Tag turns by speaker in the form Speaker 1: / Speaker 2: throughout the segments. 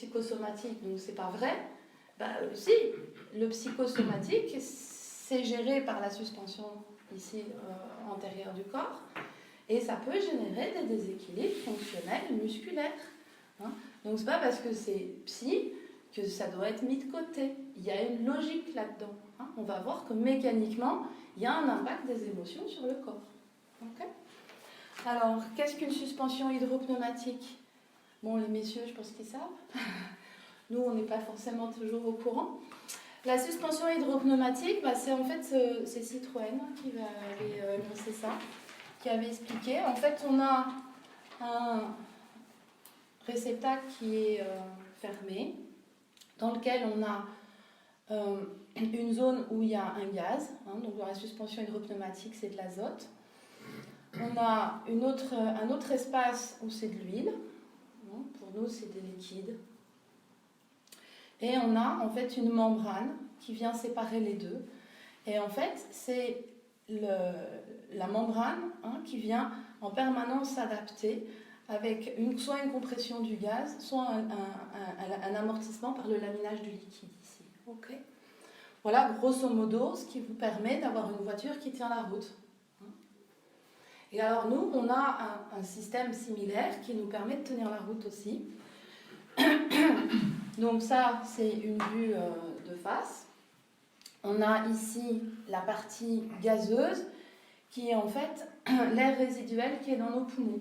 Speaker 1: psychosomatique, donc c'est pas vrai. Si, le psychosomatique, c'est géré par la suspension ici antérieure du corps, et ça peut générer des déséquilibres fonctionnels musculaires. Hein. Donc c'est pas parce que c'est psy que ça doit être mis de côté. Il y a une logique là-dedans. Hein. On va voir que mécaniquement, il y a un impact des émotions sur le corps. Okay. Alors, qu'est-ce qu'une suspension hydropneumatique? Bon, les messieurs, je pense qu'ils savent. Nous, on n'est pas forcément toujours au courant. La suspension hydropneumatique, c'est en fait c'est Citroën qui avait lancé ça, qui avait expliqué. En fait, on a un réceptacle qui est fermé, dans lequel on a une zone où il y a un gaz. Hein, donc, dans la suspension hydropneumatique, c'est de l'azote. On a un autre espace où c'est de l'huile. Pour nous, c'est des liquides. Et on a en fait une membrane qui vient séparer les deux. Et en fait, c'est la membrane qui vient en permanence s'adapter avec soit une compression du gaz, soit un amortissement par le laminage du liquide ici. Okay. Voilà, grosso modo, ce qui vous permet d'avoir une voiture qui tient la route. Et alors nous, on a un système similaire qui nous permet de tenir la route aussi. Donc ça, c'est une vue de face. On a ici la partie gazeuse qui est en fait l'air résiduel qui est dans nos poumons.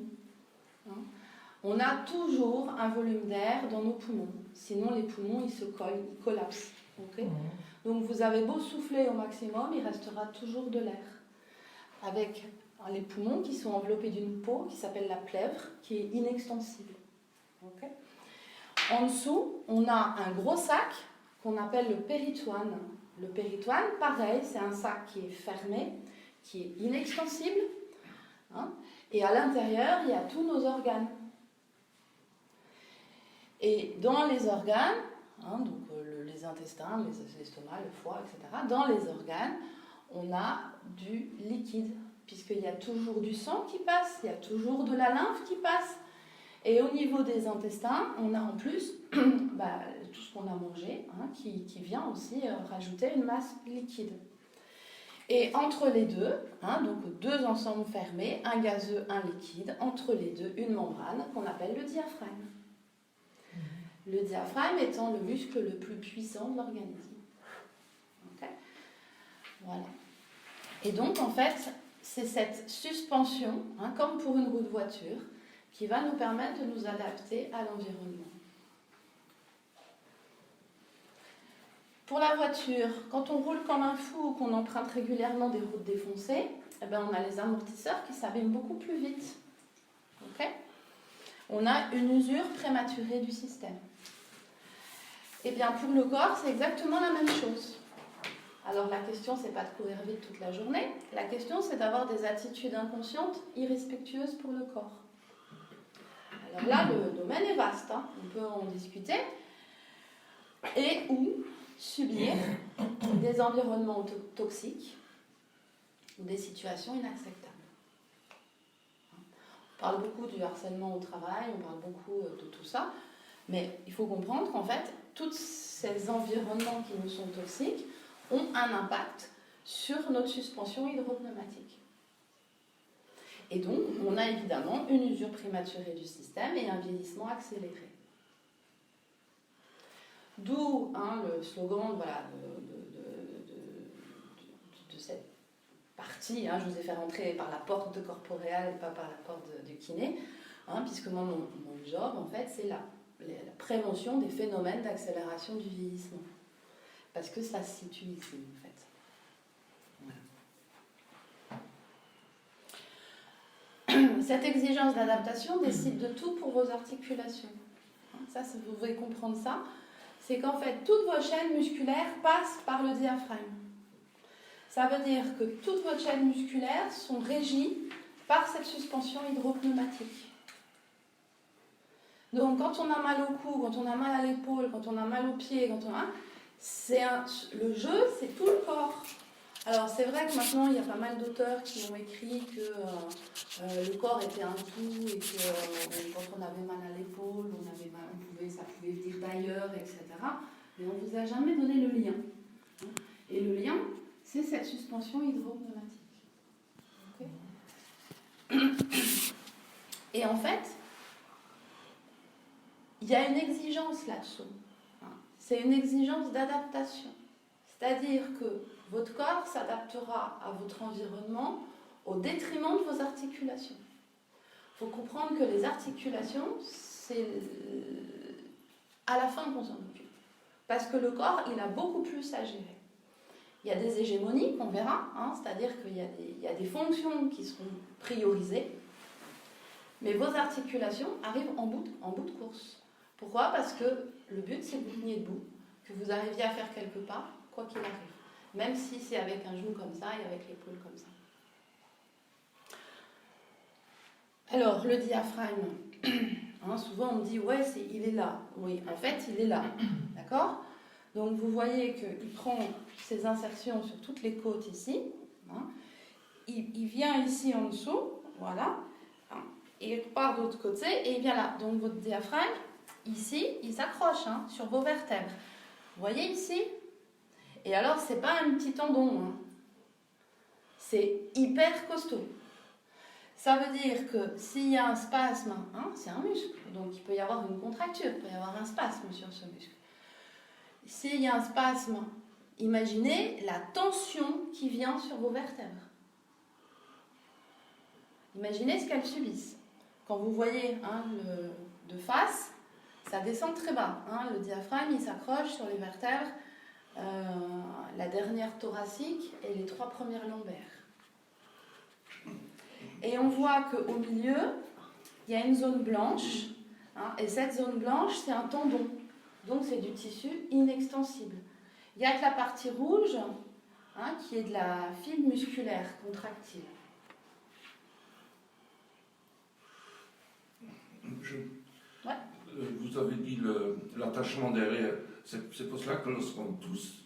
Speaker 1: On a toujours un volume d'air dans nos poumons. Sinon, les poumons, ils se collent, ils collapsent. Okay. Donc vous avez beau souffler au maximum, il restera toujours de l'air. Avec les poumons qui sont enveloppés d'une peau qui s'appelle la plèvre, qui est inextensible. Okay. En dessous, on a un gros sac qu'on appelle le péritoine. Le péritoine, pareil, c'est un sac qui est fermé, qui est inextensible. Et à l'intérieur, il y a tous nos organes. Et dans les organes, donc les intestins, l'estomac, le foie, etc., dans les organes, on a du liquide, puisqu'il y a toujours du sang qui passe, il y a toujours de la lymphe qui passe. Et au niveau des intestins, on a en plus tout ce qu'on a mangé, qui vient aussi rajouter une masse liquide. Et entre les deux, donc deux ensembles fermés, un gazeux, un liquide, entre les deux, une membrane qu'on appelle le diaphragme. Le diaphragme étant le muscle le plus puissant de l'organisme. Okay. Voilà. Et donc, en fait, c'est cette suspension, comme pour une roue de voiture, qui va nous permettre de nous adapter à l'environnement. Pour la voiture, quand on roule comme un fou ou qu'on emprunte régulièrement des routes défoncées, on a les amortisseurs qui s'abîment beaucoup plus vite. Okay. On a une usure prématurée du système. Et bien pour le corps, c'est exactement la même chose. Alors la question, c'est pas de courir vite toute la journée. La question, c'est d'avoir des attitudes inconscientes irrespectueuses pour le corps. Alors là, le domaine est vaste, on peut en discuter. Et ou subir des environnements toxiques ou des situations inacceptables. On parle beaucoup du harcèlement au travail, on parle beaucoup de tout ça, mais il faut comprendre qu'en fait, tous ces environnements qui nous sont toxiques ont un impact sur notre suspension hydropneumatique. Et donc, on a évidemment une usure prématurée du système et un vieillissement accéléré. D'où le slogan de cette partie, je vous ai fait rentrer par la porte de corporéal et pas par la porte de kiné, puisque moi, mon job, en fait, c'est la prévention des phénomènes d'accélération du vieillissement. Parce que ça se situe ici, en fait. Voilà. Cette exigence d'adaptation décide de tout pour vos articulations. Ça, vous devez comprendre ça. C'est qu'en fait, toutes vos chaînes musculaires passent par le diaphragme. Ça veut dire que toutes vos chaînes musculaires sont régies par cette suspension hydropneumatique. Donc, quand on a mal au cou, quand on a mal à l'épaule, quand on a mal aux pieds, le jeu, c'est tout le corps. Alors c'est vrai que maintenant il y a pas mal d'auteurs qui ont écrit que le corps était un tout et que quand on avait mal à l'épaule, ça pouvait venir d'ailleurs, etc. Mais on ne vous a jamais donné le lien. Et le lien, c'est cette suspension hydropneumatique. Okay. Et en fait, il y a une exigence là-dessous. C'est une exigence d'adaptation. C'est-à-dire que votre corps s'adaptera à votre environnement au détriment de vos articulations. Il faut comprendre que les articulations, c'est à la fin qu'on s'en occupe. Parce que le corps, il a beaucoup plus à gérer. Il y a des hégémonies qu'on verra, c'est-à-dire qu'il y a des fonctions qui seront priorisées, mais vos articulations arrivent en bout de course. Pourquoi ? Parce que le but, c'est que vous teniez debout, que vous arriviez à faire quelques pas, quoi qu'il arrive. Même si c'est avec un genou comme ça et avec l'épaule comme ça. Alors, le diaphragme, souvent on me dit, ouais, il est là. Oui, en fait, il est là. D'accord ? Donc, vous voyez qu'il prend ses insertions sur toutes les côtes ici. Il vient ici en dessous, voilà. Et il part de l'autre côté et il vient là. Donc, votre diaphragme, ici, il s'accroche sur vos vertèbres. Vous voyez ici ? Et alors, c'est pas un petit tendon, c'est hyper costaud. Ça veut dire que s'il y a un spasme, c'est un muscle, donc il peut y avoir une contracture, il peut y avoir un spasme sur ce muscle. S'il y a un spasme, imaginez la tension qui vient sur vos vertèbres. Imaginez ce qu'elles subissent. Quand vous voyez de face, ça descend très bas. Le diaphragme, il s'accroche sur les vertèbres, la dernière thoracique et les 3 premières lombaires. Et on voit qu'au milieu, il y a une zone blanche, et cette zone blanche, c'est un tendon. Donc c'est du tissu inextensible. Il n'y a que la partie rouge, qui est de la fibre musculaire contractile. Ouais.
Speaker 2: Vous avez dit l'attachement derrière. C'est pour cela que lorsqu'on tousse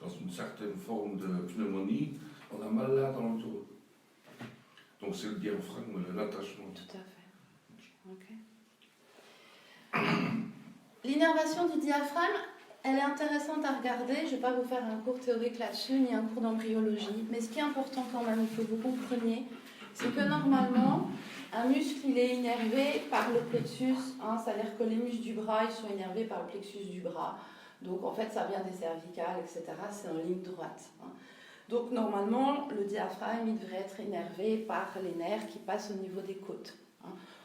Speaker 2: dans une certaine forme de pneumonie, on a mal là dans le dos. Donc c'est le diaphragme, l'attachement.
Speaker 1: Tout à fait. Ok. L'innervation du diaphragme, elle est intéressante à regarder. Je ne vais pas vous faire un cours théorique là-dessus, ni un cours d'embryologie. Mais ce qui est important quand même, que vous compreniez, c'est que normalement, un muscle, il est innervé par le plexus. C'est-à-dire que les muscles du bras, ils sont innervés par le plexus du bras. Donc en fait, ça vient des cervicales, etc. C'est en ligne droite. Donc normalement, le diaphragme, il devrait être innervé par les nerfs qui passent au niveau des côtes.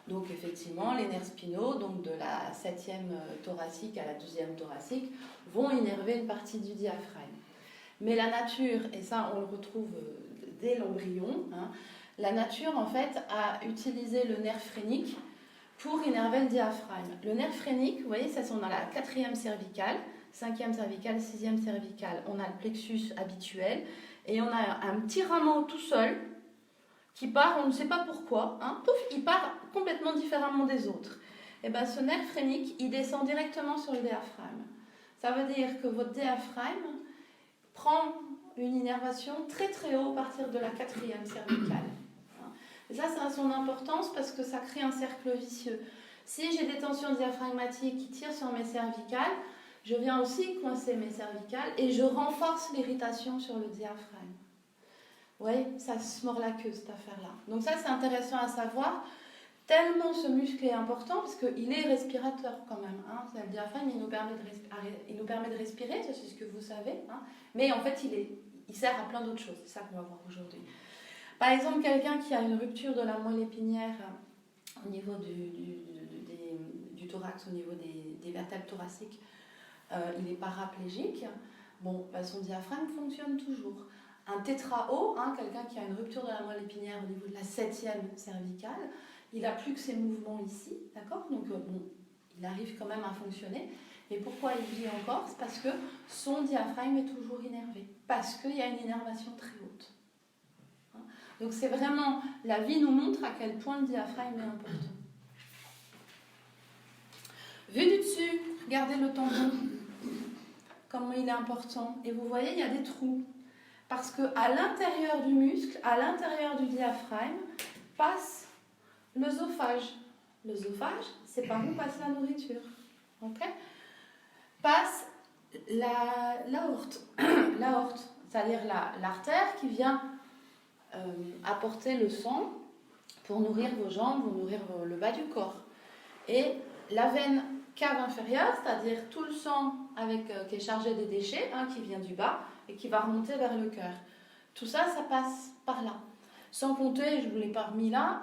Speaker 1: Donc effectivement, les nerfs spinaux, donc de la 7e thoracique à la 12e thoracique, vont innerver une partie du diaphragme. Mais la nature, et ça on le retrouve dès l'embryon, la nature en fait a utilisé le nerf phrénique pour innerver le diaphragme. Le nerf phrénique, vous voyez, ça sont dans la 4e cervicale, 5e cervicale, 6e cervicale. On a le plexus habituel et on a un petit rameau tout seul qui part, on ne sait pas pourquoi, pouf, il part complètement différemment des autres. Et bien ce nerf phrénique, il descend directement sur le diaphragme. Ça veut dire que votre diaphragme prend une innervation très très haut à partir de la 4e cervicale. Et ça a son importance parce que ça crée un cercle vicieux. Si j'ai des tensions diaphragmatiques qui tirent sur mes cervicales, je viens aussi coincer mes cervicales et je renforce l'irritation sur le diaphragme. Vous voyez, ça se mord la queue, cette affaire-là. Donc ça, c'est intéressant à savoir, tellement ce muscle est important, parce qu'il est respirateur quand même. Le diaphragme, il nous permet de respirer, ça c'est ce que vous savez. Mais en fait, il sert à plein d'autres choses. C'est ça qu'on va voir aujourd'hui. Par exemple, quelqu'un qui a une rupture de la moelle épinière au niveau du thorax, au niveau des vertèbres thoraciques, il est paraplégique. Son diaphragme fonctionne toujours. Un tétrao, quelqu'un qui a une rupture de la moelle épinière au niveau de la 7e cervicale, il n'a plus que ses mouvements ici, d'accord ? Donc il arrive quand même à fonctionner. Et pourquoi il vit encore ? C'est parce que son diaphragme est toujours innervé, parce qu'il y a une innervation très haute. Donc c'est vraiment, la vie nous montre à quel point le diaphragme est important. Vu du dessus, regardez le tendon, comment il est important. Et vous voyez, il y a des trous. Parce qu'à l'intérieur du muscle, à l'intérieur du diaphragme, passe l'œsophage. L'œsophage, c'est par où passe la nourriture. Okay, passe l'aorte. L'aorte, c'est-à-dire l'artère qui vient apporter le sang pour nourrir vos jambes, pour nourrir le bas du corps. Et la veine cave inférieure, c'est-à-dire tout le sang qui est chargé des déchets, qui vient du bas et qui va remonter vers le cœur. Tout ça, ça passe par là. Sans compter, je vous l'ai pas mis là,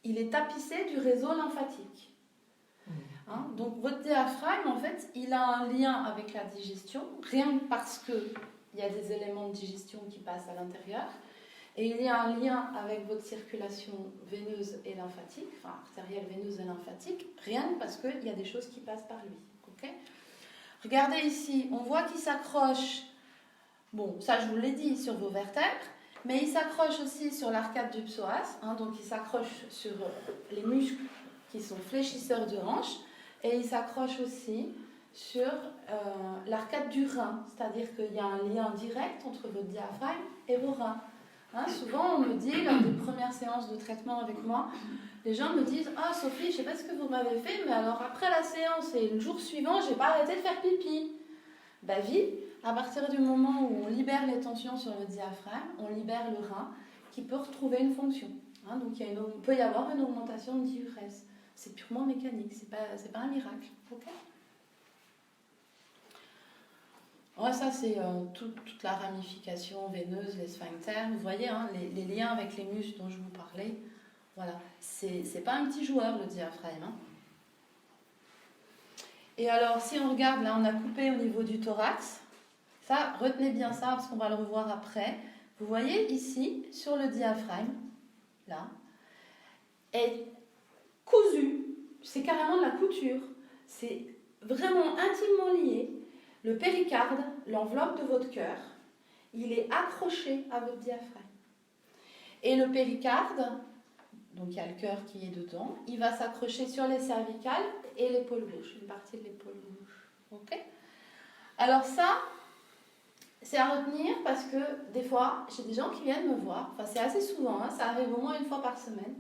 Speaker 1: il est tapissé du réseau lymphatique. Donc votre diaphragme, en fait, il a un lien avec la digestion, rien que parce qu'il y a des éléments de digestion qui passent à l'intérieur. Et il y a un lien avec votre circulation veineuse et lymphatique, enfin artérielle, veineuse et lymphatique, rien que parce qu'il y a des choses qui passent par lui. Okay, regardez ici, on voit qu'il s'accroche, bon, ça je vous l'ai dit, sur vos vertèbres, mais il s'accroche aussi sur l'arcade du psoas, donc il s'accroche sur les muscles qui sont fléchisseurs de hanche, et il s'accroche aussi sur l'arcade du rein, c'est-à-dire qu'il y a un lien direct entre votre diaphragme et vos reins. Souvent, on me dit, lors des premières séances de traitement avec moi, les gens me disent « Ah, Sophie, je ne sais pas ce que vous m'avez fait, mais alors après la séance et le jour suivant, je n'ai pas arrêté de faire pipi. » Ben oui, à partir du moment où on libère les tensions sur le diaphragme, on libère le rein qui peut retrouver une fonction. Donc il peut y avoir une augmentation de diurèse. C'est purement mécanique, c'est pas un miracle. Okay, ouais, ça, c'est toute la ramification veineuse, les sphincters. Vous voyez, les liens avec les muscles dont je vous parlais. Voilà, c'est pas un petit joueur, le diaphragme. Et alors, si on regarde, là, on a coupé au niveau du thorax. Ça, retenez bien ça, parce qu'on va le revoir après. Vous voyez, ici, sur le diaphragme, là, est cousu. C'est carrément de la couture. C'est vraiment intimement lié. Le péricarde, l'enveloppe de votre cœur, il est accroché à votre diaphragme. Et le péricarde, donc il y a le cœur qui est dedans, il va s'accrocher sur les cervicales et l'épaule gauche, une partie de l'épaule gauche. Okay, alors ça, c'est à retenir parce que des fois, j'ai des gens qui viennent me voir, enfin c'est assez souvent, ça arrive au moins une fois par semaine,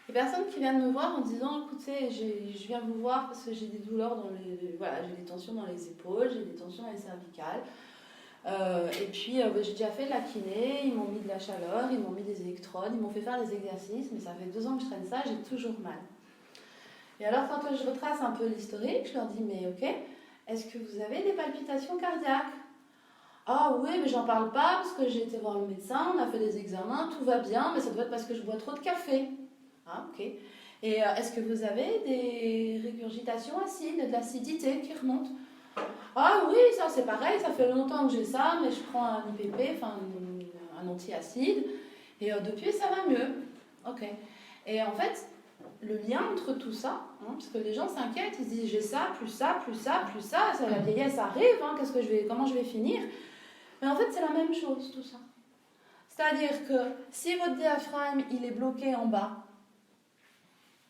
Speaker 1: des personnes qui viennent me voir en disant « Écoutez, je viens vous voir parce que j'ai des douleurs j'ai des tensions dans les épaules, j'ai des tensions dans les cervicales. Et puis j'ai déjà fait de la kiné, ils m'ont mis de la chaleur, ils m'ont mis des électrodes, ils m'ont fait faire des exercices, mais ça fait 2 ans que je traîne ça, j'ai toujours mal. » Et alors quand je retrace un peu l'historique, je leur dis « Mais ok, est-ce que vous avez des palpitations cardiaques ?» « Ah oui, mais j'en parle pas parce que j'ai été voir le médecin, on a fait des examens, tout va bien, mais ça doit être parce que je bois trop de café. » Ah, ok. Et est-ce que vous avez des régurgitations acides, de l'acidité qui remonte? Ah oui, ça c'est pareil, ça fait longtemps que j'ai ça, mais je prends un IPP, enfin un antiacide, et depuis ça va mieux. Ok. Et en fait, le lien entre tout ça, parce que les gens s'inquiètent, ils se disent j'ai ça, plus ça, plus ça, plus ça, la vieillesse arrive, comment je vais finir? Mais en fait, c'est la même chose tout ça. C'est-à-dire que si votre diaphragme il est bloqué en bas,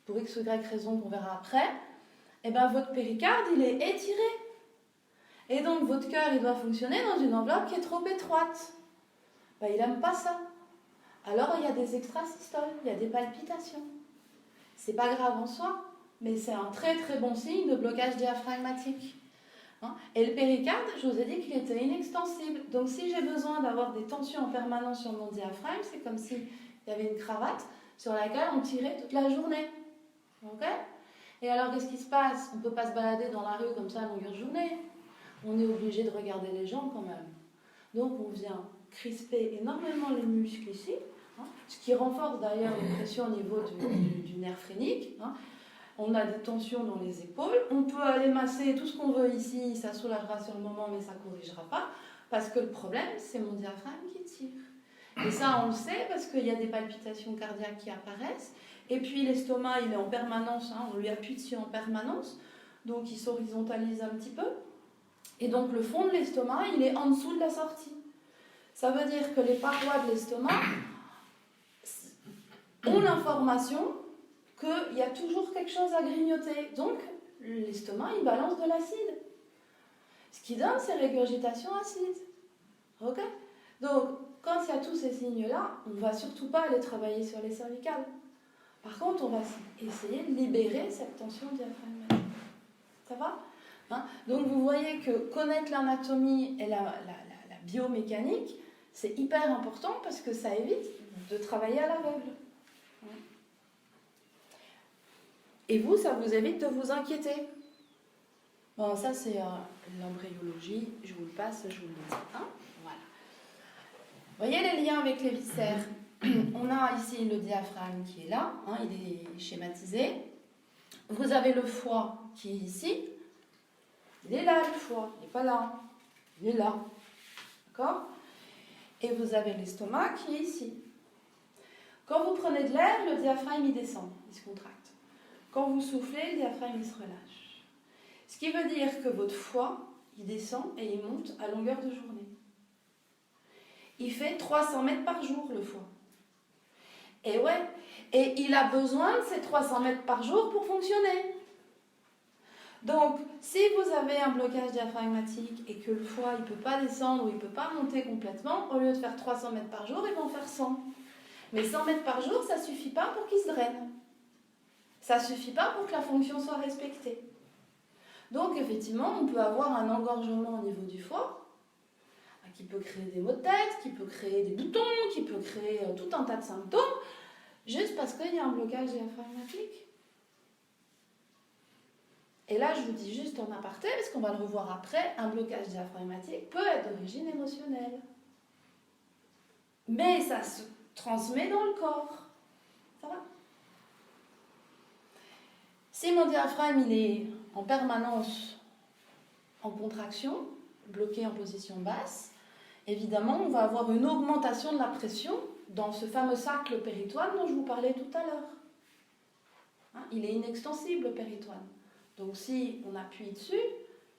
Speaker 1: pour X ou Y raison qu'on verra après, et ben votre péricarde il est étiré. Et donc votre cœur il doit fonctionner dans une enveloppe qui est trop étroite. Ben, il n'aime pas ça. Alors il y a des extrasystoles, il y a des palpitations. C'est pas grave en soi, mais c'est un très très bon signe de blocage diaphragmatique. Et le péricarde, je vous ai dit qu'il était inextensible. Donc si j'ai besoin d'avoir des tensions en permanence sur mon diaphragme, c'est comme s'il y avait une cravate sur laquelle on tirait toute la journée. Okay, et alors qu'est-ce qui se passe? On ne peut pas se balader dans la rue comme ça à longueur de journée. On est obligé de regarder les jambes quand même. Donc on vient crisper énormément les muscles ici, ce qui renforce d'ailleurs les pressions au niveau du nerf phrénique. On a des tensions dans les épaules. On peut aller masser tout ce qu'on veut ici, ça soulagera sur le moment, mais ça ne corrigera pas, parce que le problème, c'est mon diaphragme qui tire. Et ça, on le sait, parce qu'il y a des palpitations cardiaques qui apparaissent. Et puis l'estomac, il est en permanence, on lui appuie dessus en permanence, donc il s'horizontalise un petit peu. Et donc le fond de l'estomac, il est en dessous de la sortie. Ça veut dire que les parois de l'estomac ont l'information qu'il y a toujours quelque chose à grignoter. Donc l'estomac, il balance de l'acide. Ce qui donne ces régurgitations acides. Ok ? Donc, quand il y a tous ces signes-là, on ne va surtout pas aller travailler sur les cervicales. Par contre, on va essayer de libérer cette tension diaphragmatique. Ça va ? Hein ? Donc, vous voyez que connaître l'anatomie et la biomécanique, c'est hyper important parce que ça évite de travailler à l'aveugle. Et vous, ça vous évite de vous inquiéter. Bon, ça c'est l'embryologie, je vous le passe, je vous le dis. Hein, voilà. Vous voyez les liens avec les viscères. On a ici le diaphragme qui est là, hein, il est schématisé. Vous avez le foie qui est ici. Il est là le foie, il n'est pas là. Il est là. D'accord ? Et vous avez l'estomac qui est ici. Quand vous prenez de l'air, le diaphragme il descend, il se contracte. Quand vous soufflez, le diaphragme il se relâche. Ce qui veut dire que votre foie, il descend et il monte à longueur de journée. Il fait 300 mètres par jour, le foie. Et ouais, et il a besoin de ces 300 mètres par jour pour fonctionner. Donc, si vous avez un blocage diaphragmatique et que le foie, il ne peut pas descendre ou il ne peut pas monter complètement, au lieu de faire 300 mètres par jour, il va en faire 100. Mais 100 mètres par jour, ça ne suffit pas pour qu'il se draine. Ça ne suffit pas pour que la fonction soit respectée. Donc, effectivement, on peut avoir un engorgement au niveau du foie qui peut créer des maux de tête, qui peut créer des boutons, qui peut créer tout un tas de symptômes, juste parce qu'il y a un blocage diaphragmatique. Et là, je vous dis juste en aparté, parce qu'on va le revoir après, un blocage diaphragmatique peut être d'origine émotionnelle. Mais ça se transmet dans le corps. Ça va ? Si mon diaphragme il est en permanence en contraction, bloqué en position basse, évidemment, on va avoir une augmentation de la pression dans ce fameux cercle péritoine dont je vous parlais tout à l'heure. Hein, il est inextensible, le péritoine. Donc, si on appuie dessus,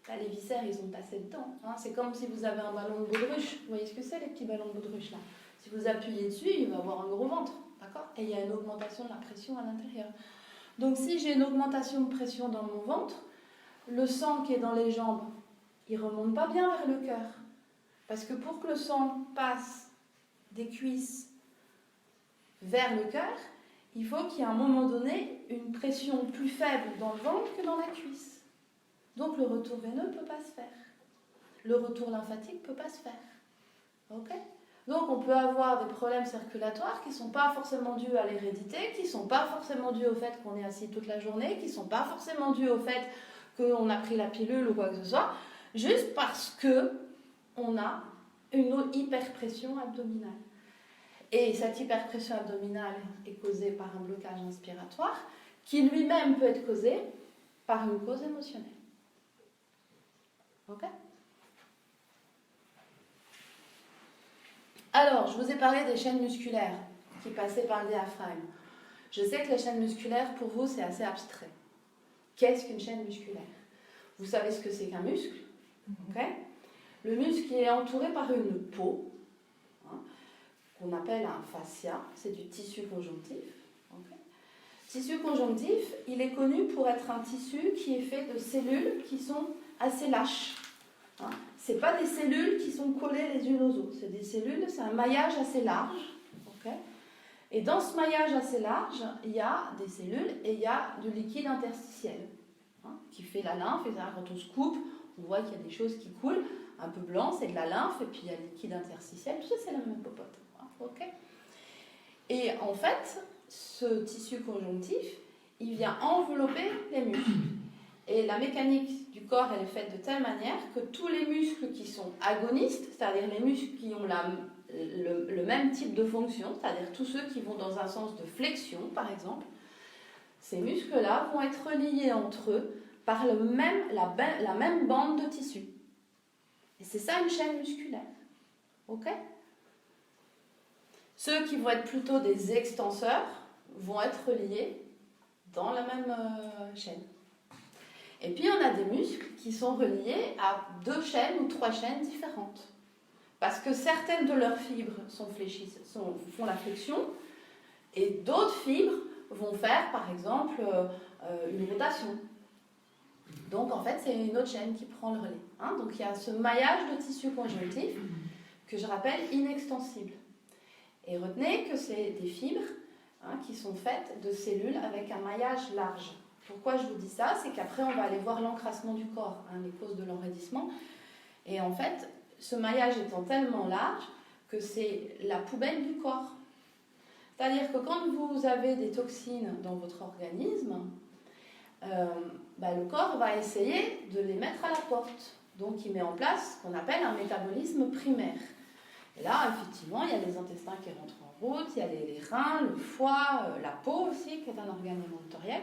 Speaker 1: là, les viscères, ils ont passé dedans. Hein, c'est comme si vous avez un ballon de baudruche. Vous voyez ce que c'est, les petits ballons de baudruche, là ? Si vous appuyez dessus, il va avoir un gros ventre. D'accord ? Et il y a une augmentation de la pression à l'intérieur. Donc, si j'ai une augmentation de pression dans mon ventre, le sang qui est dans les jambes, il ne remonte pas bien vers le cœur. Parce que pour que le sang passe des cuisses vers le cœur, il faut qu'il y ait à un moment donné une pression plus faible dans le ventre que dans la cuisse. Donc le retour veineux ne peut pas se faire. Le retour lymphatique ne peut pas se faire. Ok ? Donc on peut avoir des problèmes circulatoires qui ne sont pas forcément dus à l'hérédité, qui ne sont pas forcément dus au fait qu'on est assis toute la journée, qui ne sont pas forcément dus au fait qu'on a pris la pilule ou quoi que ce soit, juste parce qu'on a une hyperpression abdominale. Et cette hyperpression abdominale est causée par un blocage inspiratoire qui lui-même peut être causé par une cause émotionnelle. Ok ? Alors, je vous ai parlé des chaînes musculaires qui passaient par le diaphragme. Je sais que les chaînes musculaires, pour vous, c'est assez abstrait. Qu'est-ce qu'une chaîne musculaire ? Vous savez ce que c'est qu'un muscle ? Okay ? Le muscle est entouré par une peau, hein, qu'on appelle un fascia, c'est du tissu conjonctif. Okay ? Tissu conjonctif, il est connu pour être un tissu qui est fait de cellules qui sont assez lâches. Hein. Ce n'est pas des cellules qui sont collées les unes aux autres, c'est des cellules, c'est un maillage assez large. Okay ? Et dans ce maillage assez large, il y a des cellules et il y a du liquide interstitiel, hein, qui fait la lymphe. Et là, quand on se coupe, on voit qu'il y a des choses qui coulent, un peu blanc, c'est de la lymphe, et puis il y a le liquide interstitiel, tout ça c'est la même popote. Hein, okay ? Et en fait, ce tissu conjonctif, il vient envelopper les muscles. Et la mécanique du corps, elle est faite de telle manière que tous les muscles qui sont agonistes, c'est-à-dire les muscles qui ont le même type de fonction, c'est-à-dire tous ceux qui vont dans un sens de flexion, par exemple, ces muscles-là vont être reliés entre eux par la même bande de tissu. Et c'est ça une chaîne musculaire. Ok ? Ceux qui vont être plutôt des extenseurs vont être reliés dans la même chaîne. Et puis on a des muscles qui sont reliés à 2 chaînes ou 3 chaînes différentes. Parce que certaines de leurs fibres font la flexion et d'autres fibres vont faire par exemple une rotation. Donc en fait c'est une autre chaîne qui prend le relais. Hein. Donc il y a ce maillage de tissu conjonctif que je rappelle inextensibles. Et retenez que c'est des fibres qui sont faites de cellules avec un maillage large. Pourquoi je vous dis ça? C'est qu'après, on va aller voir l'encrassement du corps, les causes de l'enraidissement. Et en fait, ce maillage étant tellement large que c'est la poubelle du corps. C'est-à-dire que quand vous avez des toxines dans votre organisme, le corps va essayer de les mettre à la porte. Donc il met en place ce qu'on appelle un métabolisme primaire. Et là, effectivement, il y a les intestins qui rentrent en route, il y a les reins, le foie, la peau aussi, qui est un organe émonctoriel.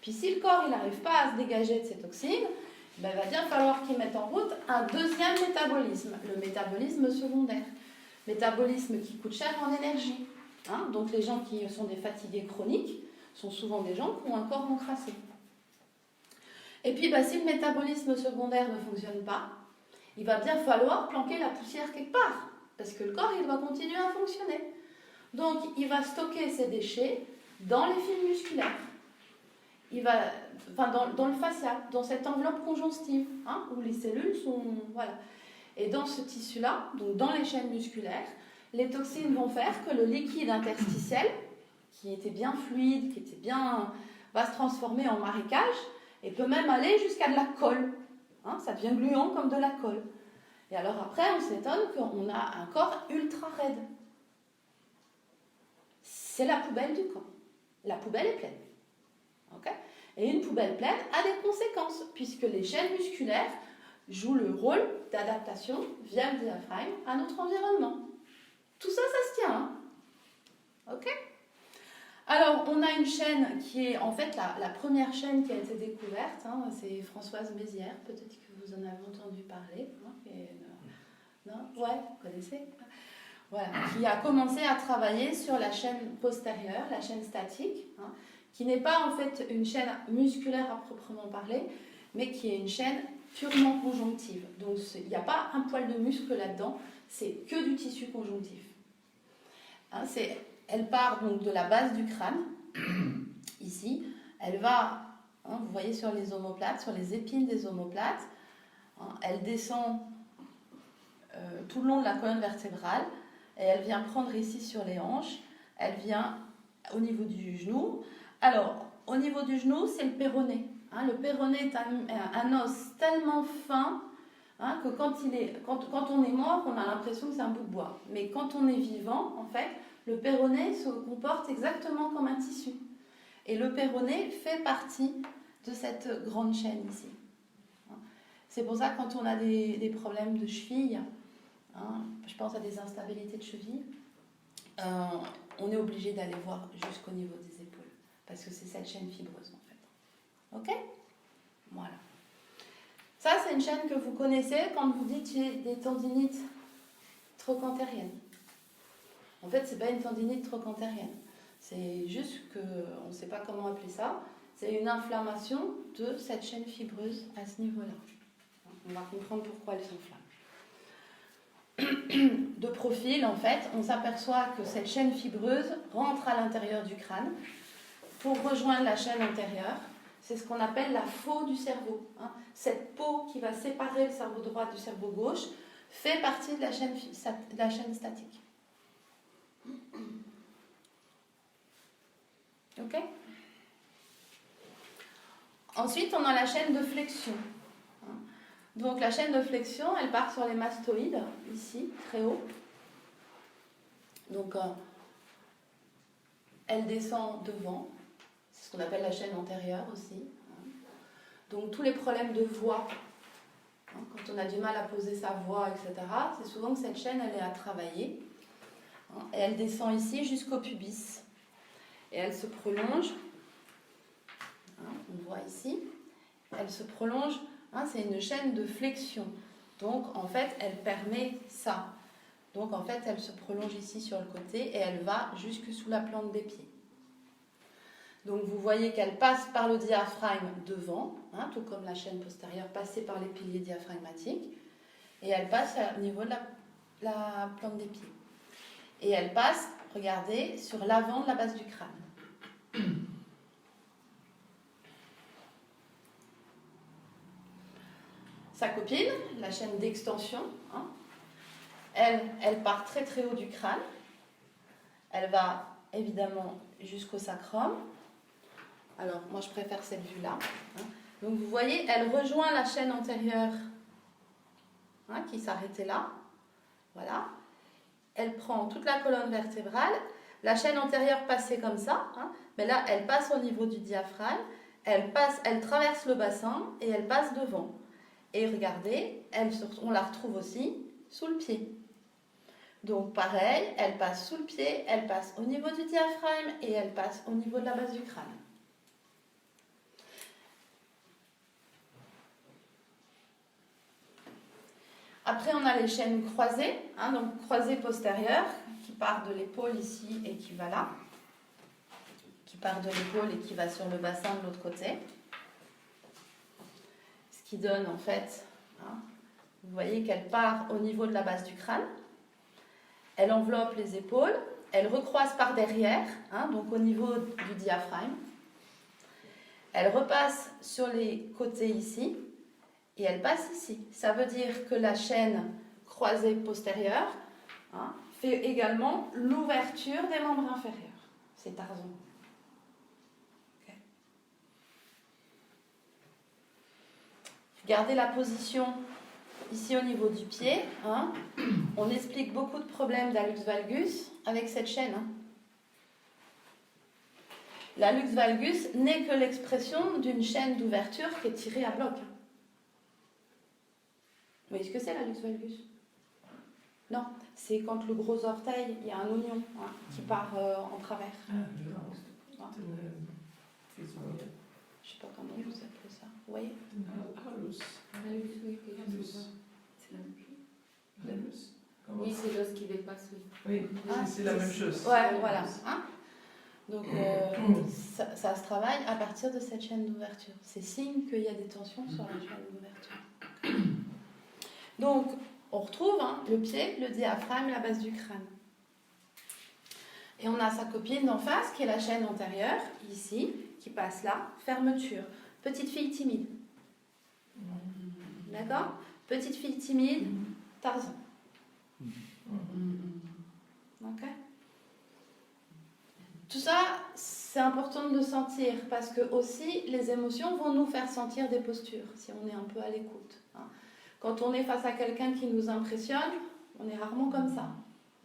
Speaker 1: Puis si le corps n'arrive pas à se dégager de ces toxines, il va bien falloir qu'il mette en route un deuxième métabolisme, le métabolisme secondaire. Métabolisme qui coûte cher en énergie. Donc les gens qui sont des fatigués chroniques sont souvent des gens qui ont un corps encrassé. Et puis si le métabolisme secondaire ne fonctionne pas, il va bien falloir planquer la poussière quelque part, parce que le corps il doit continuer à fonctionner. Donc il va stocker ses déchets dans les fibres musculaires, dans le fascia, dans cette enveloppe conjonctive, où les cellules sont... Voilà. Et dans ce tissu-là, donc dans les chaînes musculaires, les toxines vont faire que le liquide interstitiel, qui était bien fluide, va se transformer en marécage et peut même aller jusqu'à de la colle. Ça devient gluant comme de la colle. Et alors après, on s'étonne qu'on a un corps ultra raide. C'est la poubelle du corps. La poubelle est pleine. Okay? Et une poubelle pleine a des conséquences, puisque les chaînes musculaires jouent le rôle d'adaptation via le diaphragme à notre environnement. Tout ça, ça se tient. Ok? Alors, on a une chaîne qui est en fait la première chaîne qui a été découverte. C'est Françoise Mézières, peut-être que vous en avez entendu parler. Non? Ouais, vous connaissez? Voilà, qui a commencé à travailler sur la chaîne postérieure, la chaîne statique, qui n'est pas en fait une chaîne musculaire à proprement parler, mais qui est une chaîne purement conjonctive. Donc, il n'y a pas un poil de muscle là-dedans, c'est que du tissu conjonctif. Elle part donc de la base du crâne, ici. Elle va, vous voyez sur les omoplates, sur les épines des omoplates. Elle descend tout le long de la colonne vertébrale et elle vient prendre ici sur les hanches. Elle vient au niveau du genou. Alors, au niveau du genou, c'est le péroné. Le péroné est un os tellement fin que quand on est mort, on a l'impression que c'est un bout de bois. Mais quand on est vivant, en fait, le péroné se comporte exactement comme un tissu. Et le péroné fait partie de cette grande chaîne ici. C'est pour ça que quand on a des problèmes de cheville, je pense à des instabilités de cheville, on est obligé d'aller voir jusqu'au niveau des épaules. Parce que c'est cette chaîne fibreuse en fait. Ok? Voilà. Ça, c'est une chaîne que vous connaissez quand vous dites j'ai des tendinites trochantériennes. En fait, ce n'est pas une tendinite trochantérienne. C'est juste qu'on ne sait pas comment appeler ça. C'est une inflammation de cette chaîne fibreuse à ce niveau-là. On va comprendre pourquoi elle s'enflamme. De profil, en fait, on s'aperçoit que cette chaîne fibreuse rentre à l'intérieur du crâne pour rejoindre la chaîne antérieure. C'est ce qu'on appelle la faue du cerveau. Cette peau qui va séparer le cerveau droit du cerveau gauche fait partie de la chaîne statique. Ok? Ensuite, on a la chaîne de flexion. Donc la chaîne de flexion, elle part sur les mastoïdes, ici, très haut. Donc elle descend devant. C'est ce qu'on appelle la chaîne antérieure aussi. Donc tous les problèmes de voix, quand on a du mal à poser sa voix, etc., c'est souvent que cette chaîne, elle est à travailler. Et elle descend ici jusqu'au pubis. Et elle se prolonge. On voit ici. Elle se prolonge. C'est une chaîne de flexion. Donc, en fait, elle permet ça. Donc, en fait, elle se prolonge ici sur le côté et elle va jusque sous la plante des pieds. Donc, vous voyez qu'elle passe par le diaphragme devant, tout comme la chaîne postérieure passée par les piliers diaphragmatiques. Et elle passe au niveau de la plante des pieds. Et elle passe, regardez, sur l'avant de la base du crâne. Sa copine, la chaîne d'extension, elle part très très haut du crâne. Elle va évidemment jusqu'au sacrum. Alors, moi je préfère cette vue-là. Donc vous voyez, elle rejoint la chaîne antérieure qui s'arrêtait là. Voilà. Elle prend toute la colonne vertébrale. La chaîne antérieure passait comme ça, mais là elle passe au niveau du diaphragme. Elle traverse le bassin et elle passe devant. Et regardez, on la retrouve aussi sous le pied. Donc pareil, elle passe sous le pied, elle passe au niveau du diaphragme et elle passe au niveau de la base du crâne. Après, on a les chaînes croisées, donc croisée postérieure, qui part de l'épaule ici et qui va là. Qui part de l'épaule et qui va sur le bassin de l'autre côté. Ce qui donne en fait, vous voyez qu'elle part au niveau de la base du crâne. Elle enveloppe les épaules, elle recroise par derrière, donc au niveau du diaphragme. Elle repasse sur les côtés ici et elle passe ici. Ça veut dire que la chaîne croisée postérieure fait également l'ouverture des membres inférieurs. C'est Tarzan. Okay. Regardez la position ici au niveau du pied. On explique beaucoup de problèmes d'hallux valgus avec cette chaîne. L'hallux valgus n'est que l'expression d'une chaîne d'ouverture qui est tirée à bloc. Vous voyez ce que c'est l'hallux valgus? Non, c'est quand le gros orteil, il y a un oignon qui part en travers. Je ne sais pas comment vous appelez ça. Vous voyez?
Speaker 3: Oui, c'est l'os qui dépasse.
Speaker 4: Oui, c'est la même chose.
Speaker 1: Ouais, voilà. Donc, ça se travaille à partir de cette chaîne d'ouverture. C'est signe qu'il y a des tensions sur la chaîne d'ouverture. Donc, on retrouve le pied, le diaphragme, la base du crâne. Et on a sa copine d'en face, qui est la chaîne antérieure, ici, qui passe là, fermeture. Petite fille timide. D'accord? Petite fille timide, Tarzan. Ok? Tout ça, c'est important de le sentir, parce que aussi, les émotions vont nous faire sentir des postures, si on est un peu à l'écoute. Quand on est face à quelqu'un qui nous impressionne, on est rarement comme ça.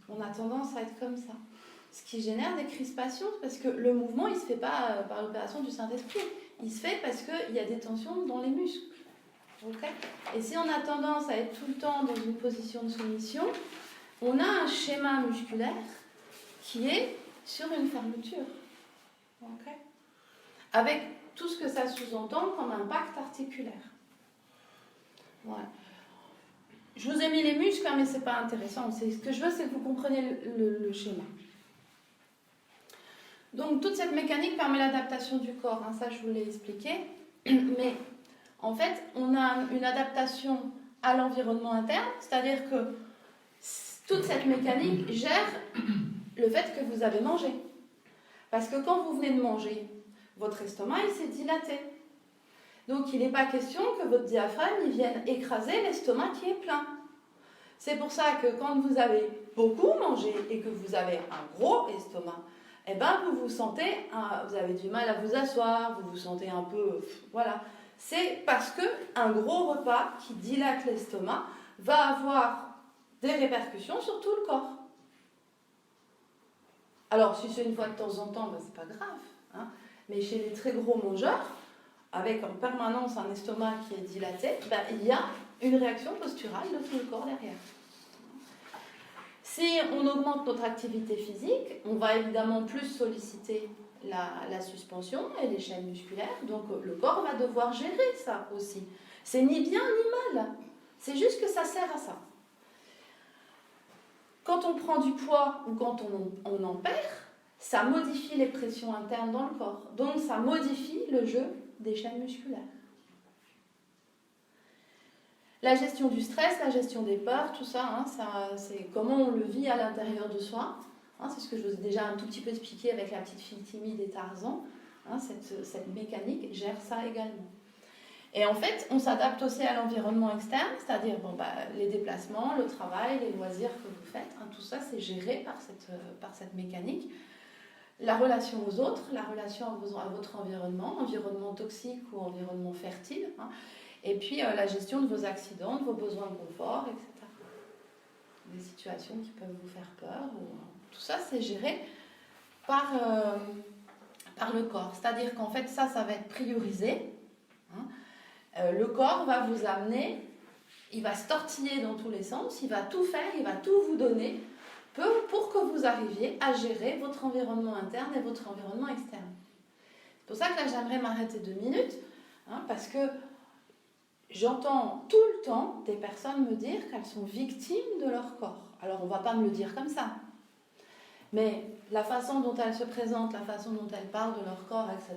Speaker 1: On a tendance à être comme ça. Ce qui génère des crispations, parce que le mouvement, il ne se fait pas par l'opération du Saint-Esprit. Il se fait parce qu'il y a des tensions dans les muscles. Okay? Et si on a tendance à être tout le temps dans une position de soumission, on a un schéma musculaire qui est sur une fermeture. Okay? Avec tout ce que ça sous-entend comme impact articulaire. Ouais. Je vous ai mis les muscles, mais ce n'est pas intéressant. Ce que je veux, c'est que vous compreniez le schéma. Donc, toute cette mécanique permet l'adaptation du corps. Ça, je vous l'ai expliqué. Mais, en fait, on a une adaptation à l'environnement interne. C'est-à-dire que toute cette mécanique gère le fait que vous avez mangé. Parce que quand vous venez de manger, votre estomac, il s'est dilaté. Donc, il n'est pas question que votre diaphragme vienne écraser l'estomac qui est plein. C'est pour ça que quand vous avez beaucoup mangé et que vous avez un gros estomac, eh ben, vous vous sentez, vous avez du mal à vous asseoir, vous vous sentez un peu... Voilà. C'est parce qu'un gros repas qui dilate l'estomac va avoir des répercussions sur tout le corps. Alors, si c'est une fois de temps en temps, ben, c'est pas grave. Mais chez les très gros mangeurs, avec en permanence un estomac qui est dilaté, ben, il y a une réaction posturale de tout le corps derrière. Si on augmente notre activité physique, on va évidemment plus solliciter la suspension et les chaînes musculaires, donc le corps va devoir gérer ça aussi. C'est ni bien ni mal, c'est juste que ça sert à ça. Quand on prend du poids ou quand on en perd, ça modifie les pressions internes dans le corps, donc ça modifie le jeu des chaînes musculaires. La gestion du stress, la gestion des peurs, tout ça, c'est comment on le vit à l'intérieur de soi. C'est ce que je vous ai déjà un tout petit peu expliqué avec la petite fille timide et Tarzan. Cette mécanique gère ça également. Et en fait, on s'adapte aussi à l'environnement externe, c'est-à-dire les déplacements, le travail, les loisirs que vous faites, hein, tout ça c'est géré par cette mécanique. La relation aux autres, la relation à votre environnement toxique ou environnement fertile, hein, et puis la gestion de vos accidents, de vos besoins de confort, etc. Des situations qui peuvent vous faire peur, tout ça c'est géré par le corps. C'est-à-dire qu'en fait ça va être priorisé. Hein. Le corps va vous amener, il va se tortiller dans tous les sens, il va tout faire, il va tout vous donner pour que vous arriviez à gérer votre environnement interne et votre environnement externe. C'est pour ça que là j'aimerais m'arrêter 2 minutes, hein, parce que j'entends tout le temps des personnes me dire qu'elles sont victimes de leur corps. Alors on ne va pas me le dire comme ça, mais la façon dont elles se présentent, la façon dont elles parlent de leur corps, etc.,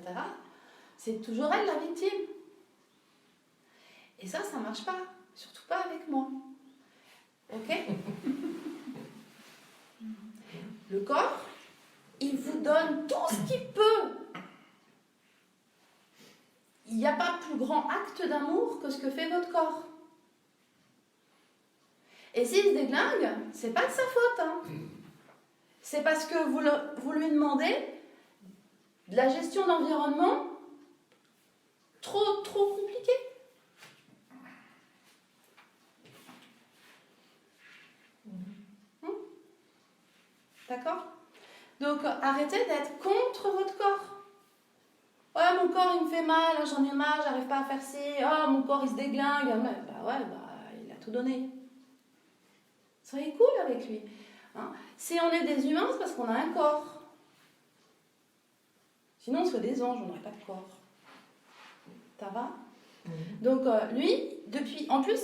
Speaker 1: c'est toujours elle la victime. Et ça ne marche pas, surtout pas avec moi. Ok ? Le corps, il vous donne tout ce qu'il peut. Il n'y a pas plus grand acte d'amour que ce que fait votre corps. Et s'il se déglingue, c'est pas de sa faute. Hein. C'est parce que vous lui demandez de la gestion d'environnement trop compliquée. D'accord ? Donc, arrêtez d'être contre votre corps. Ouais, mon corps, il me fait mal, j'en ai marre, j'arrive pas à faire ci. Oh, mon corps, il se déglingue. Il a tout donné. Soyez cool avec lui. Hein ? Si on est des humains, c'est parce qu'on a un corps. Sinon, on serait des anges, on n'aurait pas de corps. Ça va ? Donc, lui, en plus,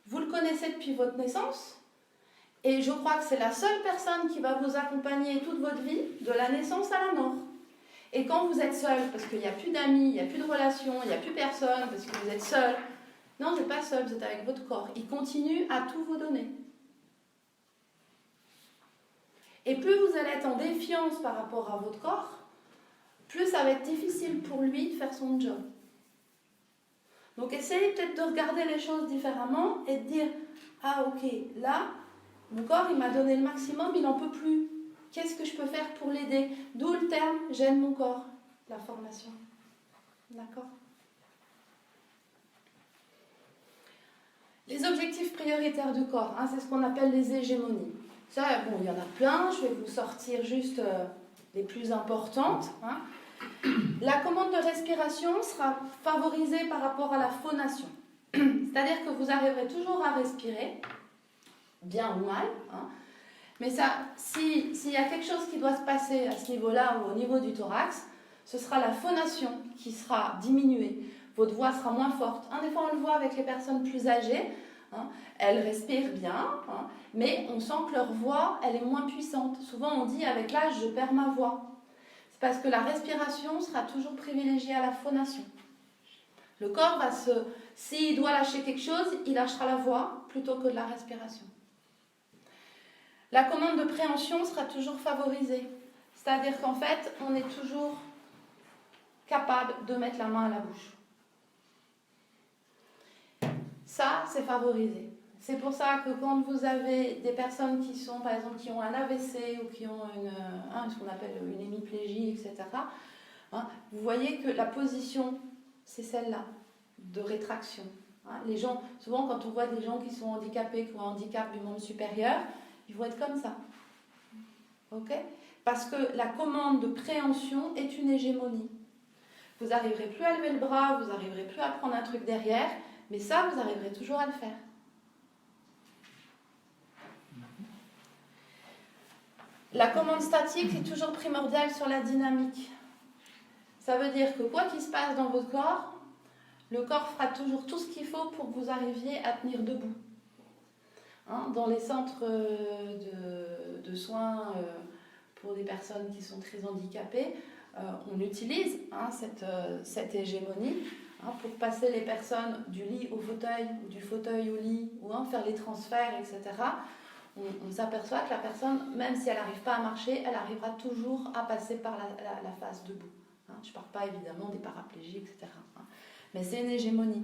Speaker 1: vous le connaissez depuis votre naissance. Et je crois que c'est la seule personne qui va vous accompagner toute votre vie, de la naissance à la mort. Et quand vous êtes seul, parce qu'il n'y a plus d'amis, il n'y a plus de relations, il n'y a plus personne, parce que vous êtes seul, non, vous n'êtes pas seul, vous êtes avec votre corps. Il continue à tout vous donner. Et plus vous allez être en défiance par rapport à votre corps, plus ça va être difficile pour lui de faire son job. Donc essayez peut-être de regarder les choses différemment et de dire « Ah ok, là, mon corps, il m'a donné le maximum, il n'en peut plus. Qu'est-ce que je peux faire pour l'aider ?» D'où le terme « j'aime mon corps », la formation. D'accord ? Les objectifs prioritaires du corps, hein, c'est ce qu'on appelle les hégémonies. Ça, bon, il y en a plein, je vais vous sortir juste les plus importantes. Hein. La commande de respiration sera favorisée par rapport à la phonation. C'est-à-dire que vous arriverez toujours à respirer, bien ou mal, hein. Mais ça, s'il y a quelque chose qui doit se passer à ce niveau-là ou au niveau du thorax, ce sera la phonation qui sera diminuée. Votre voix sera moins forte. Des fois, on le voit avec les personnes plus âgées, hein, elles respirent bien, hein, mais on sent que leur voix, elle est moins puissante. Souvent, on dit avec l'âge, je perds ma voix. C'est parce que la respiration sera toujours privilégiée à la phonation. Le corps s'il doit lâcher quelque chose, il lâchera la voix plutôt que de la respiration. La commande de préhension sera toujours favorisée. C'est-à-dire qu'en fait, on est toujours capable de mettre la main à la bouche. Ça, c'est favorisé. C'est pour ça que quand vous avez des personnes qui sont, par exemple, qui ont un AVC ou qui ont ce qu'on appelle une hémiplégie, etc., hein, vous voyez que la position, c'est celle-là, de rétraction. Hein. Les gens, souvent, quand on voit des gens qui sont handicapés, qui ont un handicap du membre supérieur, ils vont être comme ça. Ok ? Parce que la commande de préhension est une hégémonie. Vous n'arriverez plus à lever le bras, vous n'arriverez plus à prendre un truc derrière, mais ça, vous arriverez toujours à le faire. La commande statique est toujours primordiale sur la dynamique. Ça veut dire que quoi qu'il se passe dans votre corps, le corps fera toujours tout ce qu'il faut pour que vous arriviez à tenir debout. Hein, dans les centres de soins pour des personnes qui sont très handicapées, on utilise cette hégémonie pour passer les personnes du lit au fauteuil, ou du fauteuil au lit, ou faire les transferts, etc. On s'aperçoit que la personne, même si elle n'arrive pas à marcher, elle arrivera toujours à passer par la phase debout. Je ne parle pas évidemment des paraplégies, etc. mais c'est une hégémonie.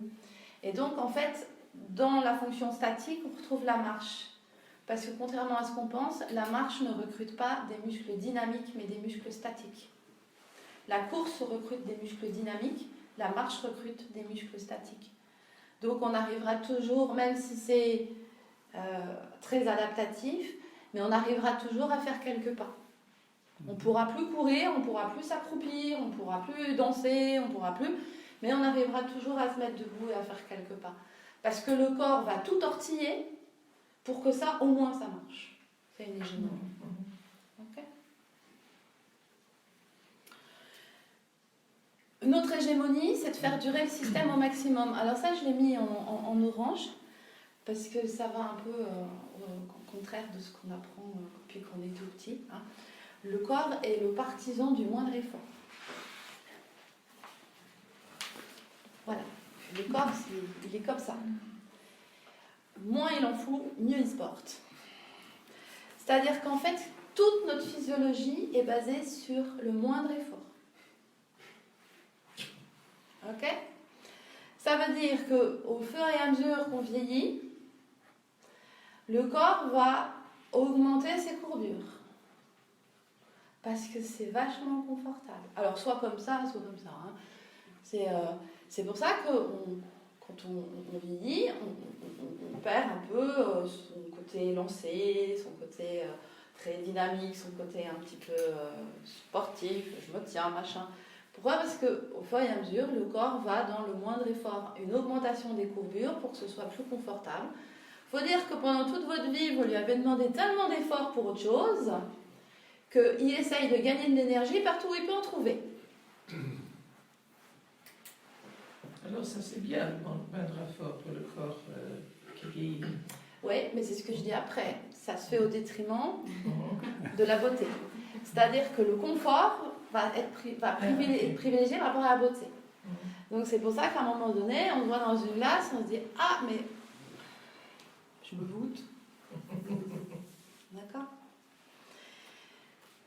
Speaker 1: Et donc, en fait, dans la fonction statique, on retrouve la marche. Parce que contrairement à ce qu'on pense, la marche ne recrute pas des muscles dynamiques, mais des muscles statiques. La course recrute des muscles dynamiques, la marche recrute des muscles statiques. Donc on arrivera toujours, même si c'est très adaptatif, mais on arrivera toujours à faire quelques pas. On ne pourra plus courir, on ne pourra plus s'accroupir, on ne pourra plus danser, on ne pourra plus, mais on arrivera toujours à se mettre debout et à faire quelques pas. Parce que le corps va tout tortiller pour que ça, au moins, ça marche. C'est une hégémonie. Okay. Une autre hégémonie, c'est de faire durer le système au maximum. Alors ça, je l'ai mis en orange, parce que ça va un peu au contraire de ce qu'on apprend depuis qu'on est tout petit. Hein. Le corps est le partisan du moindre effort. Voilà. Le corps, il est comme ça. Moins il en fout, mieux il se porte. C'est-à-dire qu'en fait, toute notre physiologie est basée sur le moindre effort. Ok ? Ça veut dire qu'au fur et à mesure qu'on vieillit, le corps va augmenter ses courbures. Parce que c'est vachement confortable. Alors, soit comme ça, soit comme ça. Hein. C'est pour ça que quand on vieillit, on perd un peu son côté lancé, son côté très dynamique, son côté un petit peu sportif, je me tiens, machin. Pourquoi ? Parce qu'au fur et à mesure, le corps va dans le moindre effort, une augmentation des courbures pour que ce soit plus confortable. Il faut dire que pendant toute votre vie, vous lui avez demandé tellement d'efforts pour autre chose qu'il essaye de gagner de l'énergie partout où il peut en trouver.
Speaker 4: Alors ça c'est bien, le moindre effort pour le corps qui vieillit.
Speaker 1: Oui, mais c'est ce que je dis après. Ça se fait au détriment de la beauté. C'est-à-dire que le confort va être privilégié par rapport à la beauté. Donc c'est pour ça qu'à un moment donné, on se voit dans une glace, on se dit « Ah, mais je me voûte. » D'accord ?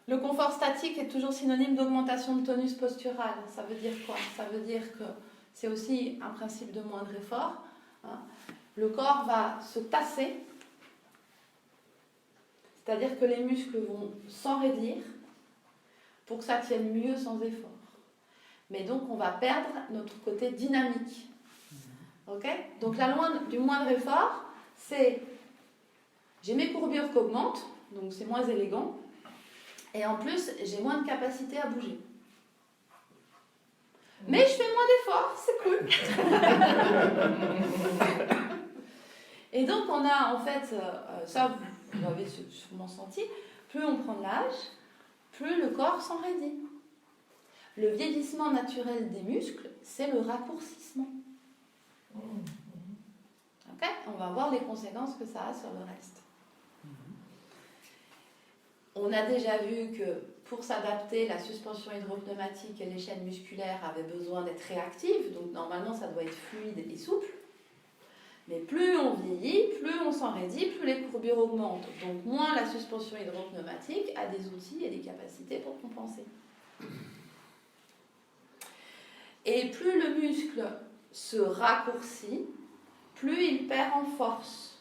Speaker 1: Le confort statique est toujours synonyme d'augmentation de tonus postural. Ça veut dire quoi ? Ça veut dire que c'est aussi un principe de moindre effort. Hein. Le corps va se tasser, c'est-à-dire que les muscles vont s'enraidir pour que ça tienne mieux sans effort. Mais donc on va perdre notre côté dynamique. Ok ? Donc la loi du moindre effort, c'est j'ai mes courbures qui augmentent, donc c'est moins élégant, et en plus j'ai moins de capacité à bouger. Mais je fais moins d'efforts, c'est cool. Et donc on a en fait, ça vous l'avez sûrement senti, plus on prend de l'âge, plus le corps s'enraidit. Le vieillissement naturel des muscles, c'est le raccourcissement. Okay ? On va voir les conséquences que ça a sur le reste. On a déjà vu que pour s'adapter, la suspension hydropneumatique et les chaînes musculaires avaient besoin d'être réactives, donc normalement ça doit être fluide et souple. Mais plus on vieillit, plus on s'enraidit, plus les courbures augmentent. Donc moins la suspension hydropneumatique a des outils et des capacités pour compenser. Et plus le muscle se raccourcit, plus il perd en force.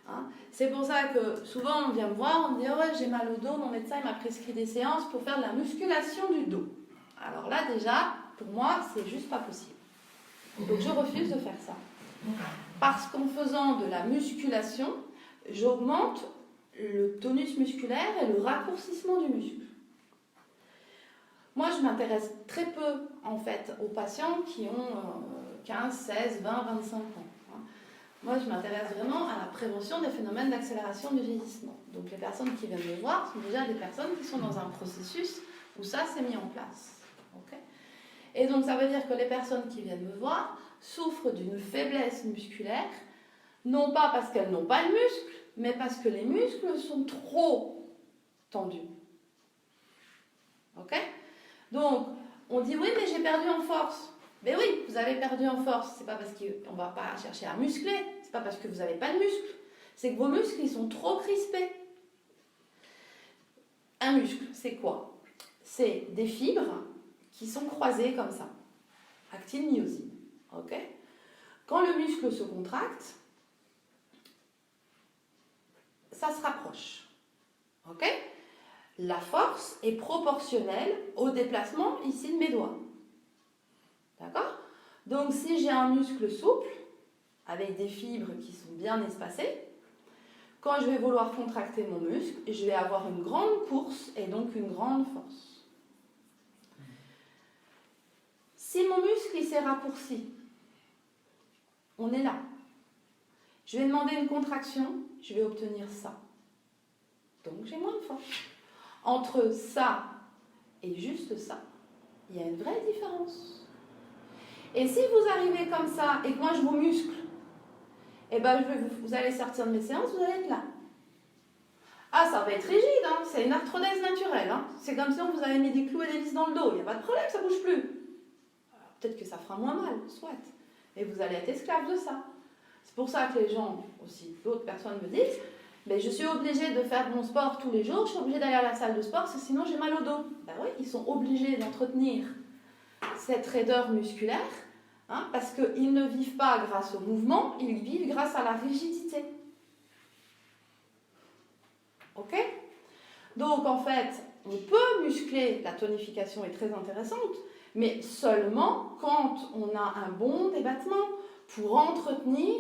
Speaker 1: Hein ? C'est pour ça que souvent on vient me voir, on me dit oh ouais, j'ai mal au dos, mon médecin m'a prescrit des séances pour faire de la musculation du dos. Alors là déjà, pour moi, c'est juste pas possible. Donc je refuse de faire ça. Parce qu'en faisant de la musculation, j'augmente le tonus musculaire et le raccourcissement du muscle. Moi, je m'intéresse très peu, en fait, aux patients qui ont 15, 16, 20, 25 ans. Moi, je m'intéresse vraiment à la prévention des phénomènes d'accélération du vieillissement. Donc, les personnes qui viennent me voir sont déjà des personnes qui sont dans un processus où ça s'est mis en place. Okay ? Et donc, ça veut dire que les personnes qui viennent me voir souffrent d'une faiblesse musculaire, non pas parce qu'elles n'ont pas de muscles, mais parce que les muscles sont trop tendus. Ok ? Donc, on dit oui, mais j'ai perdu en force. Mais oui, vous avez perdu en force. C'est pas parce qu'on va pas chercher à muscler, c'est pas parce que vous n'avez pas de muscles. C'est que vos muscles, ils sont trop crispés. Un muscle, c'est quoi ? C'est des fibres qui sont croisées comme ça. actine, myosine. Ok? Quand le muscle se contracte, ça se rapproche. Ok? La force est proportionnelle au déplacement ici de mes doigts. D'accord? Donc si j'ai un muscle souple, avec des fibres qui sont bien espacées, quand je vais vouloir contracter mon muscle, je vais avoir une grande course et donc une grande force. Si mon muscle il s'est raccourci, on est là. Je vais demander une contraction, je vais obtenir ça. Donc j'ai moins de force. Entre ça et juste ça, il y a une vraie différence. Et si vous arrivez comme ça et que moi je vous muscle, eh ben vous allez sortir de mes séances, vous allez être là. Ah, ça va être rigide, hein, c'est une arthrodèse naturelle. Hein. C'est comme si on vous avait mis des clous et des vis dans le dos. Il n'y a pas de problème, ça ne bouge plus. Peut-être que ça fera moins mal, soit. Et vous allez être esclave de ça. C'est pour ça que les gens, aussi d'autres personnes me disent, mais je suis obligée de faire mon sport tous les jours, je suis obligée d'aller à la salle de sport, parce que sinon j'ai mal au dos. Ben oui, ils sont obligés d'entretenir cette raideur musculaire, hein, parce qu'ils ne vivent pas grâce au mouvement, ils vivent grâce à la rigidité. Ok? Donc en fait, on peut muscler, la tonification est très intéressante, mais seulement quand on a un bon débattement pour entretenir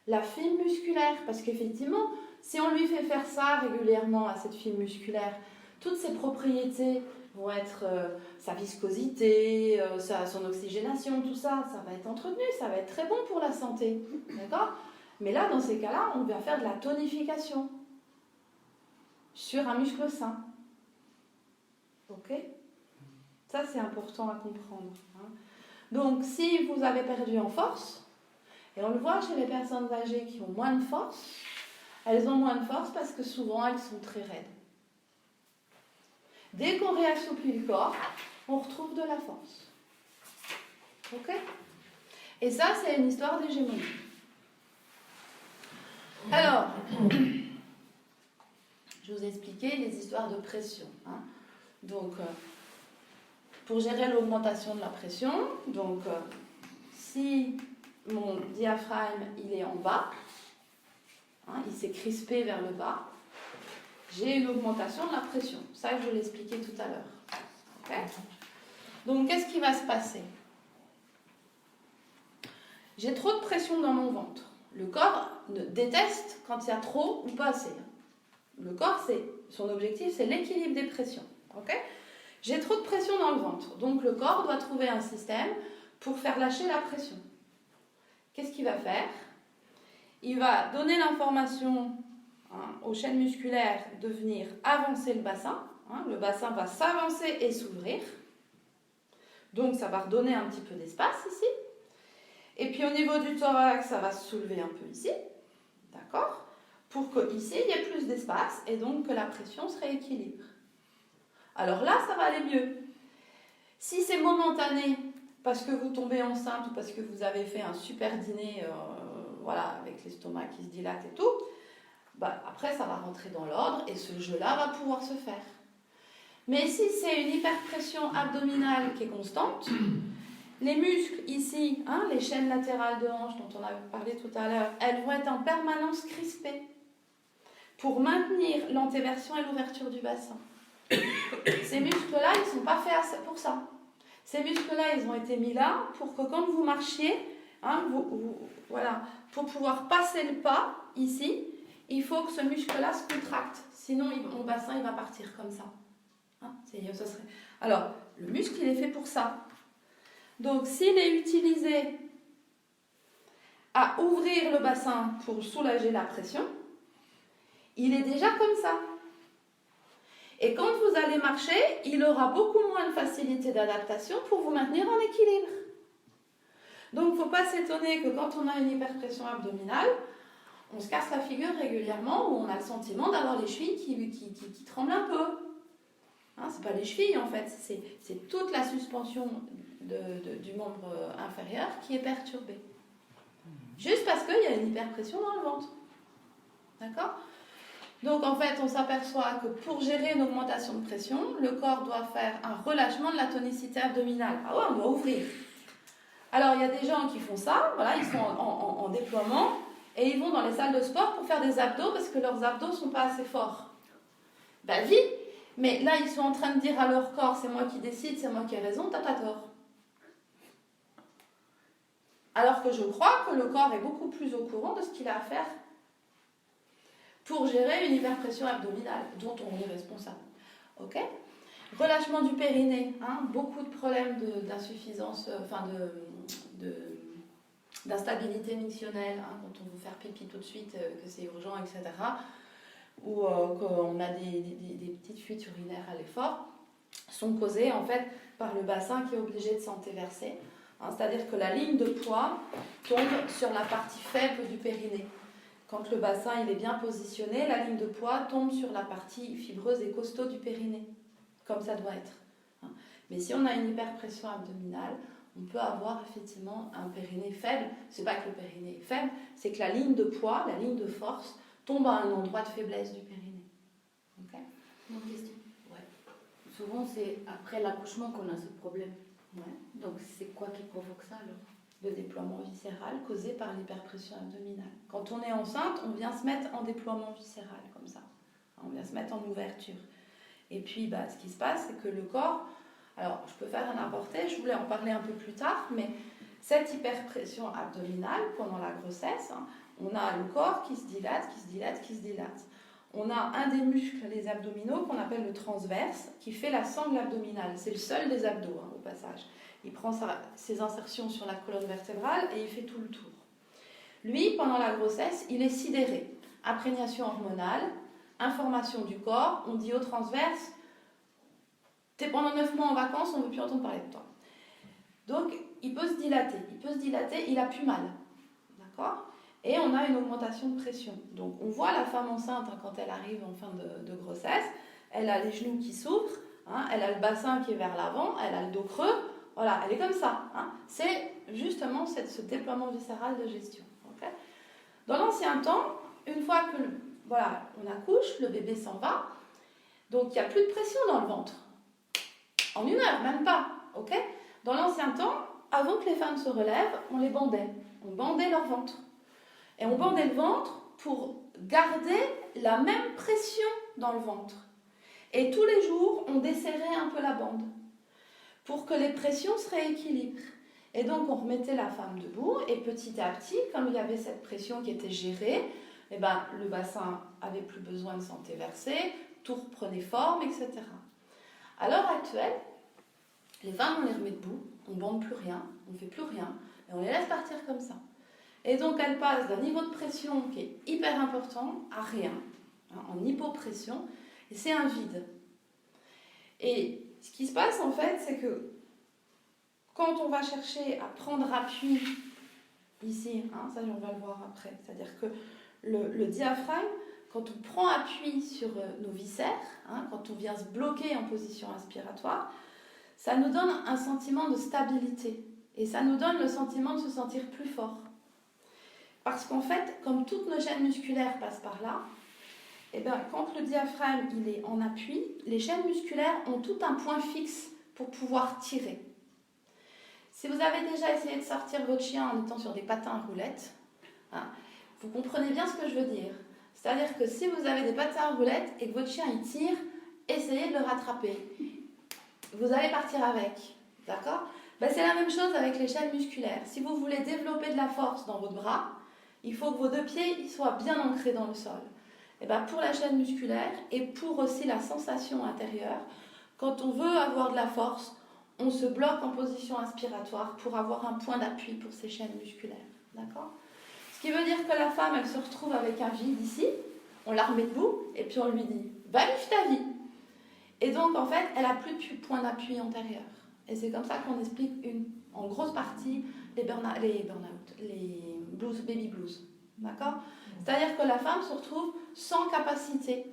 Speaker 1: la fibre musculaire. Parce qu'effectivement, si on lui fait faire ça régulièrement à cette fibre musculaire, toutes ses propriétés vont être sa viscosité, son oxygénation, tout ça, ça va être entretenu, ça va être très bon pour la santé. D'accord? Mais là, dans ces cas-là, on va faire de la tonification sur un muscle sain. Ok? Ça, c'est important à comprendre. Hein. Donc, si vous avez perdu en force, et on le voit chez les personnes âgées qui ont moins de force, elles ont moins de force parce que souvent, elles sont très raides. Dès qu'on réassouplit le corps, on retrouve de la force. Ok? Et ça, c'est une histoire d'hégémonie. Alors, je vous ai expliqué les histoires de pression. Hein. Donc, pour gérer l'augmentation de la pression, donc si mon diaphragme il est en bas, hein, il s'est crispé vers le bas, j'ai une augmentation de la pression. Ça, je vous l'ai expliqué tout à l'heure. Okay? Donc, qu'est-ce qui va se passer? J'ai trop de pression dans mon ventre. Le corps déteste quand il y a trop ou pas assez. Le corps, son objectif, c'est l'équilibre des pressions. Okay? J'ai trop de pression dans le ventre. Donc, le corps doit trouver un système pour faire lâcher la pression. Qu'est-ce qu'il va faire? Il va donner l'information aux chaînes musculaires de venir avancer le bassin. Hein, le bassin va s'avancer et s'ouvrir. Donc, ça va redonner un petit peu d'espace ici. Et puis, au niveau du thorax, ça va se soulever un peu ici. D'accord? Pour qu'ici, il y ait plus d'espace et donc que la pression se rééquilibre. Alors là, ça va aller mieux. Si c'est momentané, parce que vous tombez enceinte ou parce que vous avez fait un super dîner, voilà, avec l'estomac qui se dilate et tout, bah, après, ça va rentrer dans l'ordre et ce jeu-là va pouvoir se faire. Mais si c'est une hyperpression abdominale qui est constante, les muscles ici, hein, les chaînes latérales de hanche dont on a parlé tout à l'heure, elles vont être en permanence crispées pour maintenir l'antéversion et l'ouverture du bassin. Ces muscles-là, ils ne sont pas faits pour ça. Ces muscles-là, ils ont été mis là pour que quand vous marchiez, hein, voilà, pour pouvoir passer le pas ici, il faut que ce muscle-là se contracte. Sinon, mon bassin, il va partir comme ça. Hein, ça serait... Alors, le muscle, il est fait pour ça. Donc, s'il est utilisé à ouvrir le bassin pour soulager la pression, il est déjà comme ça. Et quand vous allez marcher, il aura beaucoup moins de facilité d'adaptation pour vous maintenir en équilibre. Donc, il ne faut pas s'étonner que quand on a une hyperpression abdominale, on se casse la figure régulièrement ou on a le sentiment d'avoir les chevilles qui tremblent un peu. Hein, ce n'est pas les chevilles en fait, c'est toute la suspension du membre inférieur qui est perturbée. Juste parce qu'il y a une hyperpression dans le ventre. D'accord ? Donc en fait, on s'aperçoit que pour gérer une augmentation de pression, le corps doit faire un relâchement de la tonicité abdominale. Ah ouais, on doit ouvrir. Alors, il y a des gens qui font ça, voilà, ils sont en déploiement, et ils vont dans les salles de sport pour faire des abdos parce que leurs abdos ne sont pas assez forts. Ben, oui, mais là, ils sont en train de dire à leur corps, c'est moi qui décide, c'est moi qui ai raison, t'as tort. Alors que je crois que le corps est beaucoup plus au courant de ce qu'il a à faire pour gérer une hyperpression abdominale, dont on est responsable. Ok ? Relâchement du périnée, hein, beaucoup de problèmes d'insuffisance, d'instabilité missionnelle, hein, quand on veut faire pipi tout de suite, que c'est urgent, etc. Ou qu'on a des petites fuites urinaires à l'effort, sont causées en fait par le bassin qui est obligé de s'antéverser. Hein, c'est-à-dire que la ligne de poids tombe sur la partie faible du périnée. Quand le bassin il est bien positionné, la ligne de poids tombe sur la partie fibreuse et costaud du périnée, comme ça doit être. Mais si on a une hyperpression abdominale, on peut avoir effectivement un périnée faible. C'est pas que le périnée est faible, c'est que la ligne de poids, la ligne de force, tombe à un endroit de faiblesse du périnée. Okay ?
Speaker 3: Une question. Ouais. Souvent, c'est après l'accouchement qu'on a ce problème.
Speaker 1: Ouais.
Speaker 3: Donc, c'est quoi qui provoque ça alors ?
Speaker 1: Le déploiement viscéral causé par l'hyperpression abdominale. Quand on est enceinte, on vient se mettre en déploiement viscéral, comme ça. On vient se mettre en ouverture. Et puis, ce qui se passe, c'est que le corps... Alors, je peux faire un aparté, je voulais en parler un peu plus tard, mais cette hyperpression abdominale, pendant la grossesse, hein, on a le corps qui se dilate, qui se dilate, qui se dilate. On a un des muscles, les abdominaux, qu'on appelle le transverse, qui fait la sangle abdominale. C'est le seul des abdos, hein, au passage. Il prend ses insertions sur la colonne vertébrale et il fait tout le tour. Lui, pendant la grossesse, il est sidéré. Imprégnation hormonale, information du corps, on dit au transverse, t'es pendant 9 mois en vacances, on ne veut plus entendre parler de toi. Donc, il peut se dilater, il a plus mal. D'accord ? Et on a une augmentation de pression. Donc, on voit la femme enceinte, hein, quand elle arrive en fin de grossesse, elle a les genoux qui s'ouvrent, hein, elle a le bassin qui est vers l'avant, elle a le dos creux, voilà, elle est comme ça. Hein. C'est justement ce déploiement viscéral de gestion. Okay ? Dans l'ancien temps, une fois que on accouche, le bébé s'en va, donc il n'y a plus de pression dans le ventre. En 1 heure, même pas. Okay ? Dans l'ancien temps, avant que les femmes se relèvent, on les bandait. On bandait leur ventre. Et on bandait le ventre pour garder la même pression dans le ventre. Et tous les jours, on desserrait un peu la bande pour que les pressions se rééquilibrent. Et donc, on remettait la femme debout et petit à petit, comme il y avait cette pression qui était gérée, le bassin avait plus besoin de s'antéverser, tout reprenait forme, etc. À l'heure actuelle, les femmes, on les remet debout, on ne bande plus rien, on ne fait plus rien, et on les laisse partir comme ça. Et donc, elles passent d'un niveau de pression qui est hyper important à rien, hein, en hypopression, et c'est un vide. Et ce qui se passe, en fait, c'est que quand on va chercher à prendre appui ici, hein, ça on va le voir après, c'est-à-dire que le diaphragme, quand on prend appui sur nos viscères, hein, quand on vient se bloquer en position inspiratoire, ça nous donne un sentiment de stabilité et ça nous donne le sentiment de se sentir plus fort. Parce qu'en fait, comme toutes nos chaînes musculaires passent par là, quand le diaphragme il est en appui, les chaînes musculaires ont tout un point fixe pour pouvoir tirer. Si vous avez déjà essayé de sortir votre chien en étant sur des patins à roulettes, hein, vous comprenez bien ce que je veux dire. C'est-à-dire que si vous avez des patins à roulettes et que votre chien il tire, essayez de le rattraper. Vous allez partir avec. D'accord ? C'est la même chose avec les chaînes musculaires. Si vous voulez développer de la force dans votre bras, il faut que vos 2 pieds ils soient bien ancrés dans le sol. Et pour la chaîne musculaire et pour aussi la sensation intérieure, quand on veut avoir de la force, on se bloque en position inspiratoire pour avoir un point d'appui pour ces chaînes musculaires. D'accord ? Ce qui veut dire que la femme, elle se retrouve avec un vide ici, on la remet debout et puis on lui dit « va vivre ta vie ». Et donc, en fait, elle n'a plus de point d'appui antérieur. Et c'est comme ça qu'on explique en grosse partie les burn-out, les blues, baby blues. D'accord ? C'est-à-dire que la femme se retrouve sans capacité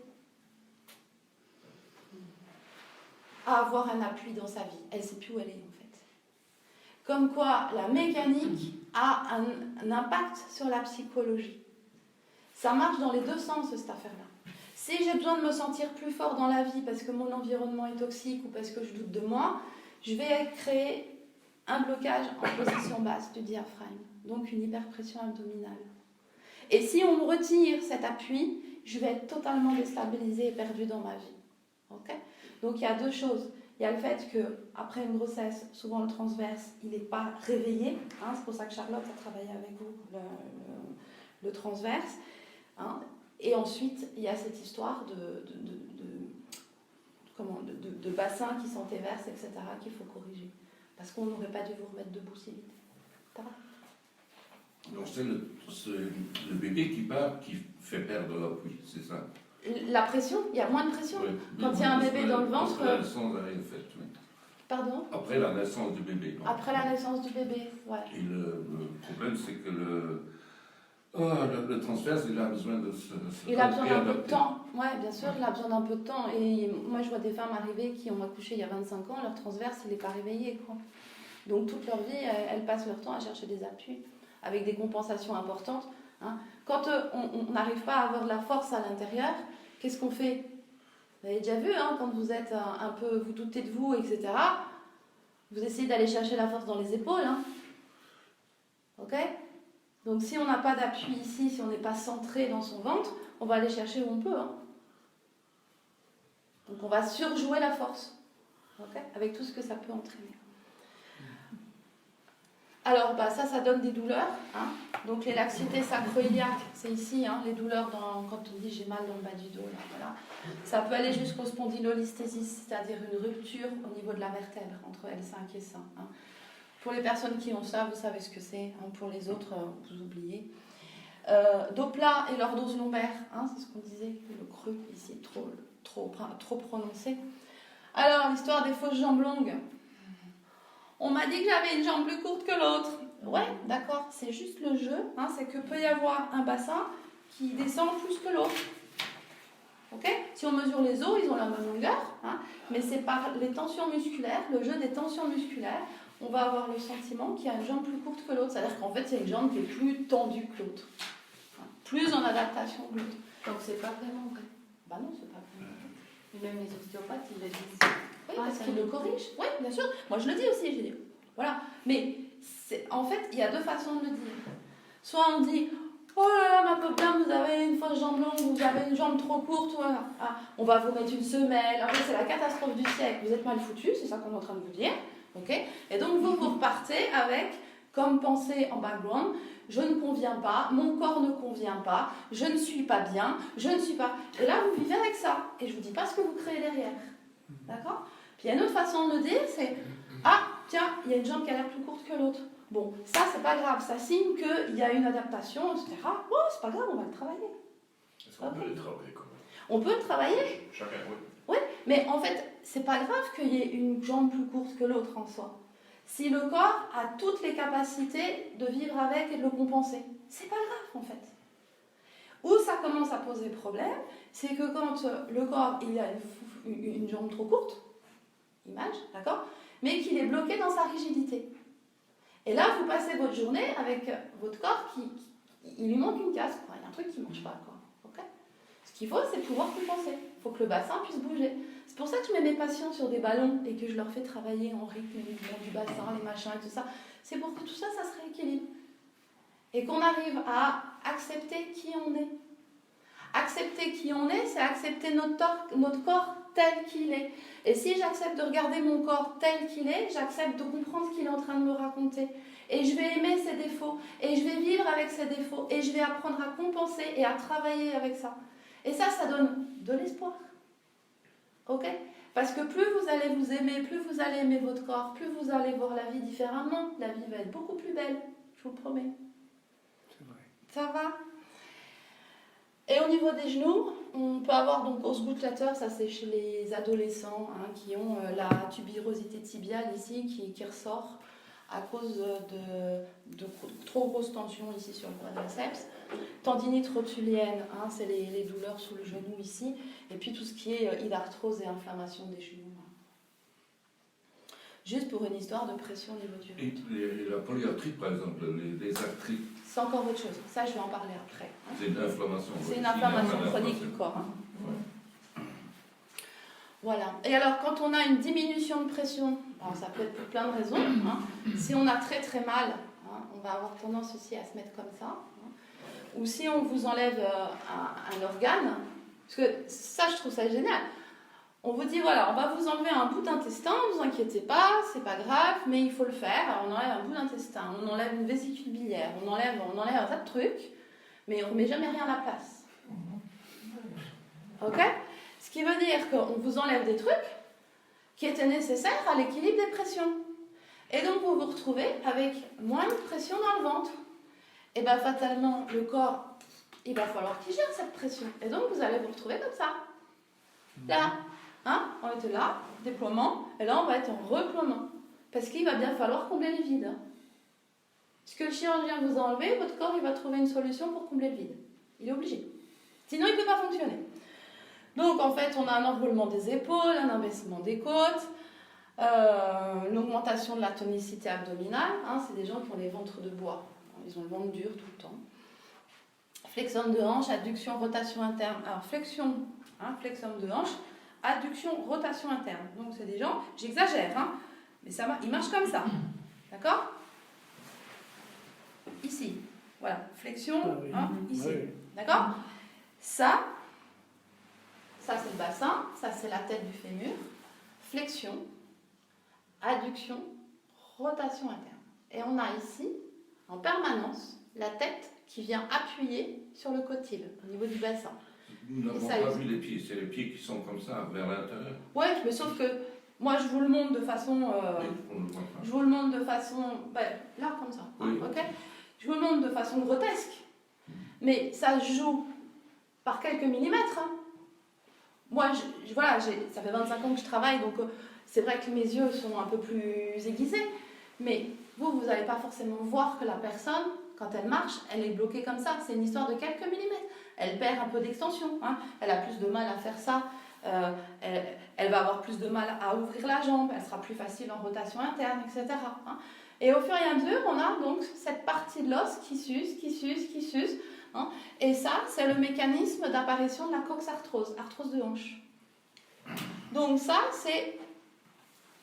Speaker 1: à avoir un appui dans sa vie. Elle ne sait plus où elle est, en fait. Comme quoi, la mécanique a un impact sur la psychologie. Ça marche dans les 2 sens, cette affaire-là. Si j'ai besoin de me sentir plus fort dans la vie parce que mon environnement est toxique ou parce que je doute de moi, je vais créer un blocage en position basse du diaphragme, donc une hyperpression abdominale. Et si on me retire cet appui, je vais être totalement déstabilisée et perdue dans ma vie. Okay, donc il y a deux choses. Il y a le fait qu'après une grossesse, souvent le transverse, il n'est pas réveillé. Hein, c'est pour ça que Charlotte a travaillé avec vous le transverse. Hein. Et ensuite, il y a cette histoire de bassin qui s'entéverse, etc., qu'il faut corriger. Parce qu'on n'aurait pas dû vous remettre debout si vite. Ça va ?
Speaker 2: Donc c'est le bébé qui part, qui fait perdre l'appui, c'est ça?
Speaker 1: La pression, il y a moins de pression.
Speaker 2: Oui.
Speaker 1: Quand il y a un bébé dans le ventre...
Speaker 2: Après la naissance, en fait, oui.
Speaker 1: Pardon?
Speaker 2: Après la naissance du bébé. Donc.
Speaker 1: Après la naissance du bébé, ouais.
Speaker 2: Et le problème, c'est que le transverse, il a besoin de se
Speaker 1: il a besoin d'un peu de
Speaker 2: réadapter.
Speaker 1: temps. Oui, bien sûr, il a besoin d'un peu de temps. Et moi, je vois des femmes arriver qui ont accouché il y a 25 ans, leur transverse, il n'est pas réveillé, quoi. Donc, toute leur vie, elles passent leur temps à chercher des appuis, avec des compensations importantes. Hein. Quand on n'arrive pas à avoir de la force à l'intérieur, qu'est-ce qu'on fait? Vous avez déjà vu, hein, quand vous êtes un peu, vous doutez de vous, etc., vous essayez d'aller chercher la force dans les épaules. Hein. Ok? Donc si on n'a pas d'appui ici, si on n'est pas centré dans son ventre, on va aller chercher où on peut. Hein. Donc on va surjouer la force. Ok? Avec tout ce que ça peut entraîner. Alors, ça donne des douleurs. Hein. Donc, les laxités sacro-iliaques, c'est ici, hein, les douleurs quand on dit j'ai mal dans le bas du dos. Là, voilà. Ça peut aller jusqu'au spondylolisthésis, c'est-à-dire une rupture au niveau de la vertèbre entre L5 et 5. Hein. Pour les personnes qui ont ça, vous savez ce que c'est. Hein. Pour les autres, vous oubliez. Dos plat et lordose lombaire, hein, c'est ce qu'on disait, le creux ici, trop prononcé. Alors, l'histoire des fausses jambes longues. On m'a dit que j'avais une jambe plus courte que l'autre. Ouais, d'accord, c'est juste le jeu. Hein, c'est que peut y avoir un bassin qui descend plus que l'autre. Ok ? Si on mesure les os, ils ont la même longueur. Hein, mais c'est par les tensions musculaires, le jeu des tensions musculaires, on va avoir le sentiment qu'il y a une jambe plus courte que l'autre. C'est-à-dire qu'en fait, c'est une jambe qui est plus tendue que l'autre. Hein, plus en adaptation que l'autre.
Speaker 3: Donc c'est pas vraiment vrai.
Speaker 1: Bah non, c'est pas vrai.
Speaker 3: Et même les ostéopathes, ils le disent.
Speaker 1: Oui, parce qu'ils le corrigent. Oui, bien sûr. Moi, je le dis aussi, j'ai dit. Voilà. Mais en fait, il y a deux façons de le dire. Soit on dit, oh là là, ma pauvre dame, vous avez une fausse jambe longue, vous avez une jambe trop courte, voilà. Ah, on va vous mettre une semelle. En fait, c'est la catastrophe du siècle. Vous êtes mal foutu, c'est ça qu'on est en train de vous dire. Okay, et donc, vous repartez avec, comme pensée en background, je ne conviens pas, mon corps ne convient pas, je ne suis pas bien, je ne suis pas... Et là, vous vivez avec ça. Et je ne vous dis pas ce que vous créez derrière. D'accord ? Puis il y a une autre façon de le dire, c'est ah, tiens, il y a une jambe qui a l'air plus courte que l'autre. Bon, ça, c'est pas grave, ça signe qu'il y a une adaptation, etc. Bon, c'est pas grave, on va le travailler.
Speaker 5: Est-ce qu'on peut le travailler quand même?
Speaker 1: On peut le travailler.
Speaker 5: Chacun, oui.
Speaker 1: Oui, mais en fait, c'est pas grave qu'il y ait une jambe plus courte que l'autre en soi. Si le corps a toutes les capacités de vivre avec et de le compenser, c'est pas grave en fait. Où ça commence à poser problème, c'est que quand le corps il a une jambe trop courte, image, d'accord, mais qu'il est bloqué dans sa rigidité. Et là, vous passez votre journée avec votre corps il lui manque une case, quoi. Il y a un truc qui ne marche pas, quoi. Okay, ce qu'il faut, c'est pouvoir compenser. Il faut que le bassin puisse bouger. C'est pour ça que je mets mes patients sur des ballons et que je leur fais travailler en rythme, les mouvements du bassin, les machins et tout ça. C'est pour que tout ça, ça se rééquilibre. Et qu'on arrive à accepter qui on est. Accepter qui on est, c'est accepter notre corps tel qu'il est. Et si j'accepte de regarder mon corps tel qu'il est, j'accepte de comprendre ce qu'il est en train de me raconter. Et je vais aimer ses défauts. Et je vais vivre avec ses défauts. Et je vais apprendre à compenser et à travailler avec ça. Et ça donne de l'espoir. Ok ? Parce que plus vous allez vous aimer, plus vous allez aimer votre corps, plus vous allez voir la vie différemment. La vie va être beaucoup plus belle, je vous le promets.
Speaker 5: C'est vrai.
Speaker 1: Ça va ? Et au niveau des genoux, on peut avoir donc auscultateur, ça c'est chez les adolescents hein, qui ont la tubérosité tibiale ici qui ressort à cause de trop grosse tension ici sur le quadriceps. Tendinite rotulienne, hein, c'est les douleurs sous le genou ici. Et puis tout ce qui est hydarthrose et inflammation des genoux. Juste pour une histoire de pression au niveau du ventre.
Speaker 2: Et la polyarthrite, par exemple, les arthrites,
Speaker 1: C'est encore autre chose. Ça, je vais en parler après. Hein.
Speaker 2: c'est une inflammation.
Speaker 1: C'est une inflammation chronique du corps. Hein.
Speaker 2: Ouais.
Speaker 1: Voilà. Et alors, quand on a une diminution de pression, Alors ça peut être pour plein de raisons. Hein. Si on a très très mal, hein, on va avoir tendance aussi à se mettre comme ça. Hein. Ou si on vous enlève un organe, parce que ça je trouve ça génial. On vous dit voilà, on va vous enlever un bout d'intestin, ne vous inquiétez pas, c'est pas grave, mais il faut le faire. Alors, on enlève un bout d'intestin, on enlève une vésicule biliaire, on enlève un tas de trucs, mais on ne remet jamais rien à la place. Ok ? Ce qui veut dire qu'on vous enlève des trucs qui étaient nécessaires à l'équilibre des pressions. Et donc vous vous retrouvez avec moins de pression dans le ventre. Et bien fatalement, le corps, il va falloir qu'il gère cette pression. Et donc vous allez vous retrouver comme ça. Là. Hein, on était là, déploiement, et là on va être en reploiement. Parce qu'il va bien falloir combler les vides. Ce que le chirurgien vous a enlevé, votre corps il va trouver une solution pour combler le vide. Il est obligé. Sinon il ne peut pas fonctionner. Donc en fait on a un enroulement des épaules, un abaissement des côtes, l'augmentation de la tonicité abdominale. Hein, c'est des gens qui ont les ventres de bois. Ils ont le ventre dur tout le temps. Flexion de hanche, adduction, rotation interne. Alors flexion de hanche, adduction, rotation interne. Donc c'est des gens, j'exagère, hein, mais il marche comme ça. D'accord ? Ici. Voilà, flexion, hein, ici. D'accord ? Ça c'est le bassin, ça c'est la tête du fémur. Flexion, adduction, rotation interne. Et on a ici, en permanence, la tête qui vient appuyer sur le cotyle, au niveau du bassin.
Speaker 2: Nous n'avons pas vu les pieds, c'est les pieds qui sont comme ça, vers l'intérieur.
Speaker 1: Oui, mais sauf que moi je vous le montre de façon.
Speaker 2: Oui, on le voit pas.
Speaker 1: Je vous le montre de façon. Là, comme ça.
Speaker 2: Oui.
Speaker 1: Ok ? Je vous le montre de façon grotesque. Mais ça se joue par quelques millimètres. Hein. Moi, ça fait 25 ans que je travaille, donc c'est vrai que mes yeux sont un peu plus aiguisés. Mais vous n'allez pas forcément voir que la personne, quand elle marche, elle est bloquée comme ça. C'est une histoire de quelques millimètres. Elle perd un peu d'extension, hein. Elle a plus de mal à faire ça, elle va avoir plus de mal à ouvrir la jambe, elle sera plus facile en rotation interne, etc. Hein. Et au fur et à mesure, on a donc cette partie de l'os qui s'use, hein. Et ça, c'est le mécanisme d'apparition de la coxarthrose, arthrose de hanche. Donc ça, c'est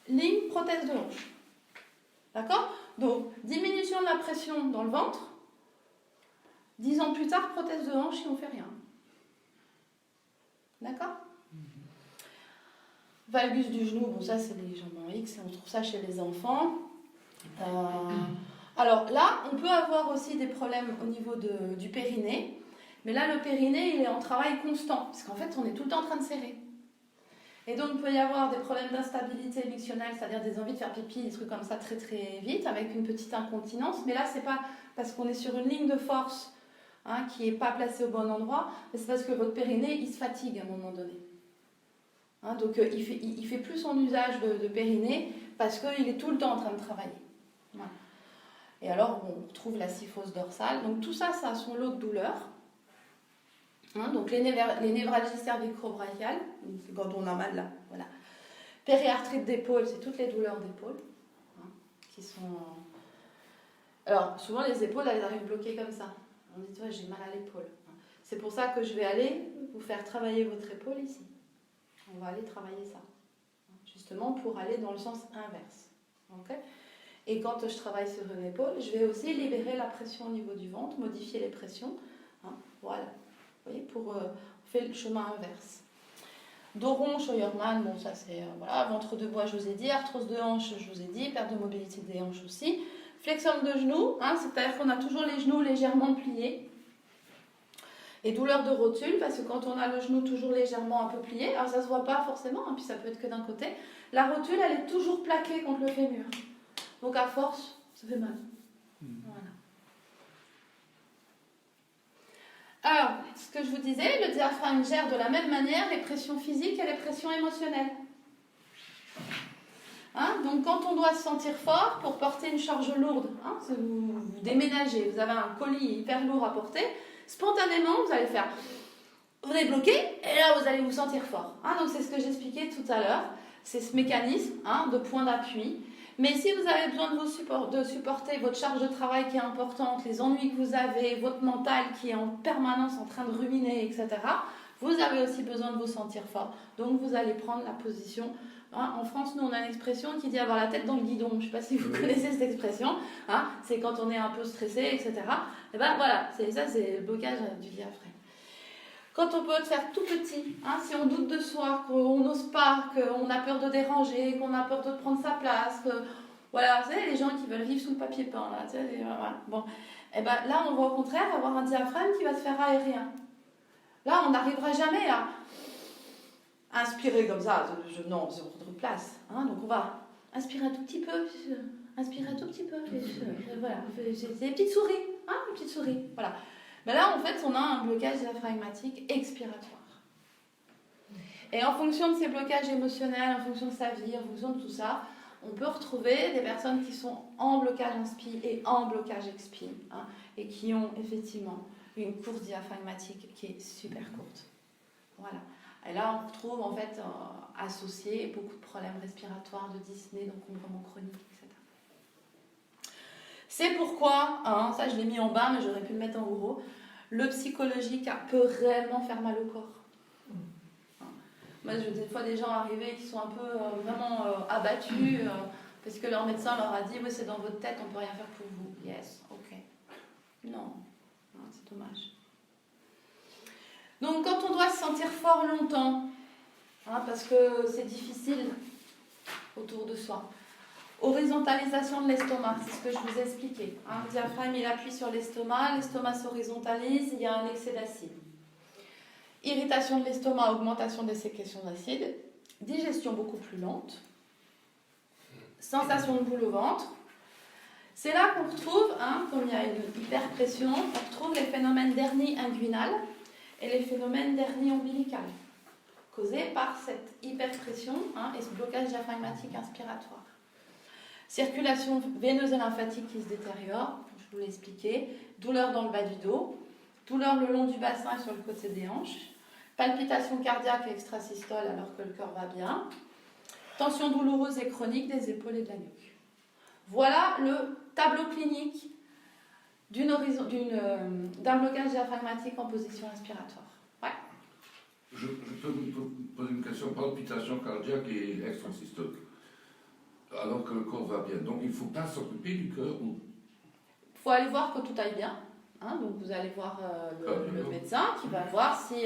Speaker 1: ligne prothèse de hanche. D'accord ? Donc, diminution de la pression dans le ventre. 10 ans plus tard, prothèse de hanche, et on ne fait rien. D'accord ? Valgus du genou, bon ça c'est les jambes en X, on trouve ça chez les enfants. Alors là, on peut avoir aussi des problèmes au niveau du périnée, mais là le périnée il est en travail constant, parce qu'en fait on est tout le temps en train de serrer. Et donc il peut y avoir des problèmes d'instabilité mictionnelle, c'est-à-dire des envies de faire pipi, des trucs comme ça très très vite, avec une petite incontinence, mais là c'est pas parce qu'on est sur une ligne de force, hein, qui n'est pas placé au bon endroit, mais c'est parce que votre périnée, il se fatigue à un moment donné. Hein, donc il fait plus son usage de périnée parce qu'il est tout le temps en train de travailler. Voilà. Et alors on retrouve la syphose dorsale. Donc tout ça, ça a son lot de douleurs. Hein, donc les névralgies cervico-brachiales, c'est quand on a mal là. Voilà. Périarthrite d'épaule, c'est toutes les douleurs d'épaule, hein, qui sont. Alors souvent les épaules, elles arrivent bloquées comme ça. On dit, ouais, j'ai mal à l'épaule. C'est pour ça que je vais aller vous faire travailler votre épaule ici. On va aller travailler ça. Justement pour aller dans le sens inverse. Okay ? Et quand je travaille sur une épaule, je vais aussi libérer la pression au niveau du ventre, modifier les pressions. Hein, voilà. Vous voyez, on fait le chemin inverse. Dos rond, Scheuermann, bon ça c'est, voilà, ventre de bois je vous ai dit, arthrose de hanche je vous ai dit, perte de mobilité des hanches aussi. Flexion de genoux, hein, c'est-à-dire qu'on a toujours les genoux légèrement pliés. Et douleur de rotule, parce que quand on a le genou toujours légèrement un peu plié, alors ça ne se voit pas forcément, hein, puis ça peut être que d'un côté, la rotule elle est toujours plaquée contre le fémur. Donc à force, ça fait mal. Voilà. Alors, ce que je vous disais, le diaphragme gère de la même manière les pressions physiques et les pressions émotionnelles. Hein, donc quand on doit se sentir fort pour porter une charge lourde, hein, si vous déménagez, vous avez un colis hyper lourd à porter, spontanément vous allez faire, vous allez bloquer et là vous allez vous sentir fort. Hein, donc c'est ce que j'expliquais tout à l'heure, c'est ce mécanisme, hein, de point d'appui. Mais si vous avez besoin de supporter votre charge de travail qui est importante, les ennuis que vous avez, votre mental qui est en permanence en train de ruminer, etc., vous avez aussi besoin de vous sentir fort. Donc vous allez prendre la position Hein, en France, nous, on a une expression qui dit avoir la tête dans le guidon. Je ne sais pas si vous connaissez cette expression. Hein, c'est quand on est un peu stressé, etc. Et ben voilà, c'est le blocage du diaphragme. Quand on peut te faire tout petit, hein, si on doute de soi, qu'on n'ose pas, qu'on a peur de déranger, qu'on a peur de prendre sa place, que, voilà, vous savez, les gens qui veulent vivre sous le papier peint, là, tu sais, voilà. Bon, et ben là, on va au contraire avoir un diaphragme qui va se faire aérien. Là, on n'arrivera jamais à inspirer comme ça, non, c'est votre place. Hein, donc on va inspirer un tout petit peu, inspirer un tout petit peu, voilà, c'est des petites souris, hein, des petites souris, voilà. Mais là, en fait, on a un blocage diaphragmatique expiratoire. Et en fonction de ces blocages émotionnels, en fonction de sa vie, en fonction de tout ça, on peut retrouver des personnes qui sont en blocage inspi et en blocage expi, hein, et qui ont effectivement une course diaphragmatique qui est super courte. Voilà. Et là, on retrouve en fait associé beaucoup de problèmes respiratoires, de dyspnée, d'encombrement chronique, etc. C'est pourquoi, hein, ça je l'ai mis en bas, mais j'aurais pu le mettre en haut, le psychologique peut réellement faire mal au corps. Hein. Moi, je vois des fois des gens arriver qui sont un peu vraiment abattus parce que leur médecin leur a dit oui, c'est dans votre tête, on ne peut rien faire pour vous. Yes, ok. Non, c'est dommage. Donc, quand on doit se sentir fort longtemps, hein, parce que c'est difficile autour de soi, horizontalisation de l'estomac, c'est ce que je vous ai expliqué. Hein, le diaphragme, il appuie sur l'estomac s'horizontalise, il y a un excès d'acide. Irritation de l'estomac, augmentation des sécrétions d'acide, digestion beaucoup plus lente, sensation de boule au ventre. C'est là qu'on retrouve, hein, comme il y a une hyperpression, on retrouve les phénomènes d'hernie inguinale et les phénomènes d'hernie ombilicale, causés par cette hyperpression, hein, et ce blocage diaphragmatique inspiratoire. Circulation veineuse et lymphatique qui se détériore, je vous l'ai expliqué, douleur dans le bas du dos, douleur le long du bassin et sur le côté des hanches, palpitation cardiaque et extrasystole alors que le cœur va bien, tension douloureuse et chronique des épaules et de la nuque. Voilà le tableau clinique d'un blocage diaphragmatique en position respiratoire. Ouais.
Speaker 2: Je peux vous poser une question, palpitation cardiaque et extrasystole, alors que le corps va bien. Donc il ne faut pas s'occuper du cœur. Il
Speaker 1: faut aller voir que tout aille bien. Hein, donc vous allez voir le médecin qui va voir si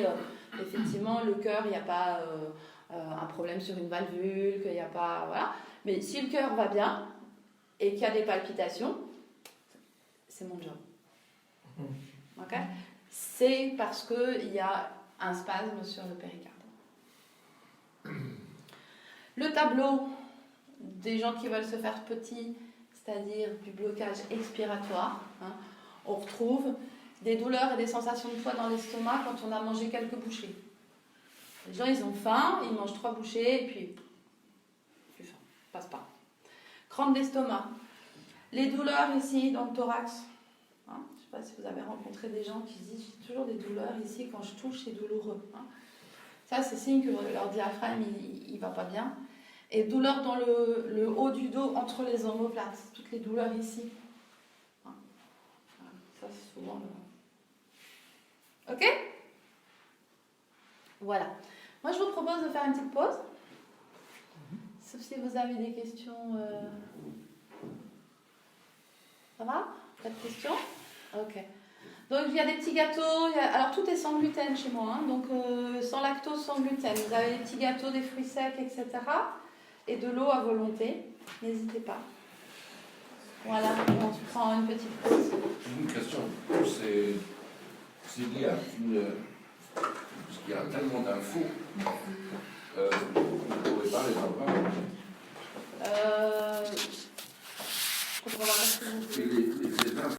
Speaker 1: effectivement le cœur, il n'y a pas un problème sur une valvule, qu'il n'y a pas... Voilà. Mais si le cœur va bien et qu'il y a des palpitations, c'est mon job. Okay? C'est parce qu'il y a un spasme sur le péricarde. Le tableau des gens qui veulent se faire petits, c'est-à-dire du blocage expiratoire, hein, on retrouve des douleurs et des sensations de poids dans l'estomac quand on a mangé quelques bouchées. Les gens, ils ont faim, ils mangent 3 bouchées et puis plus faim, passe pas. Crampe d'estomac. Les douleurs ici dans le thorax. Hein, je ne sais pas si vous avez rencontré des gens qui disent j'ai toujours des douleurs ici, quand je touche, c'est douloureux. Hein. Ça, c'est signe que leur diaphragme, il ne va pas bien. Et douleurs dans le haut du dos, entre les omoplates. Toutes les douleurs ici. Hein. Ça, c'est souvent le... Ok ? Voilà. Moi, je vous propose de faire une petite pause. Sauf si vous avez des questions. Ça va ? Pas de questions ? Ok. Donc, il y a des petits gâteaux. Alors, tout est sans gluten chez moi. Hein, donc, sans lactose, sans gluten. Vous avez des petits gâteaux, des fruits secs, etc. Et de l'eau à volonté. N'hésitez pas. Voilà, on se prend une petite pause.
Speaker 2: J'ai une question. S'il y a parce qu'il y a tellement d'infos, vous ne pourrez pas les avoir.
Speaker 1: Je comprends pas ce que vous dites.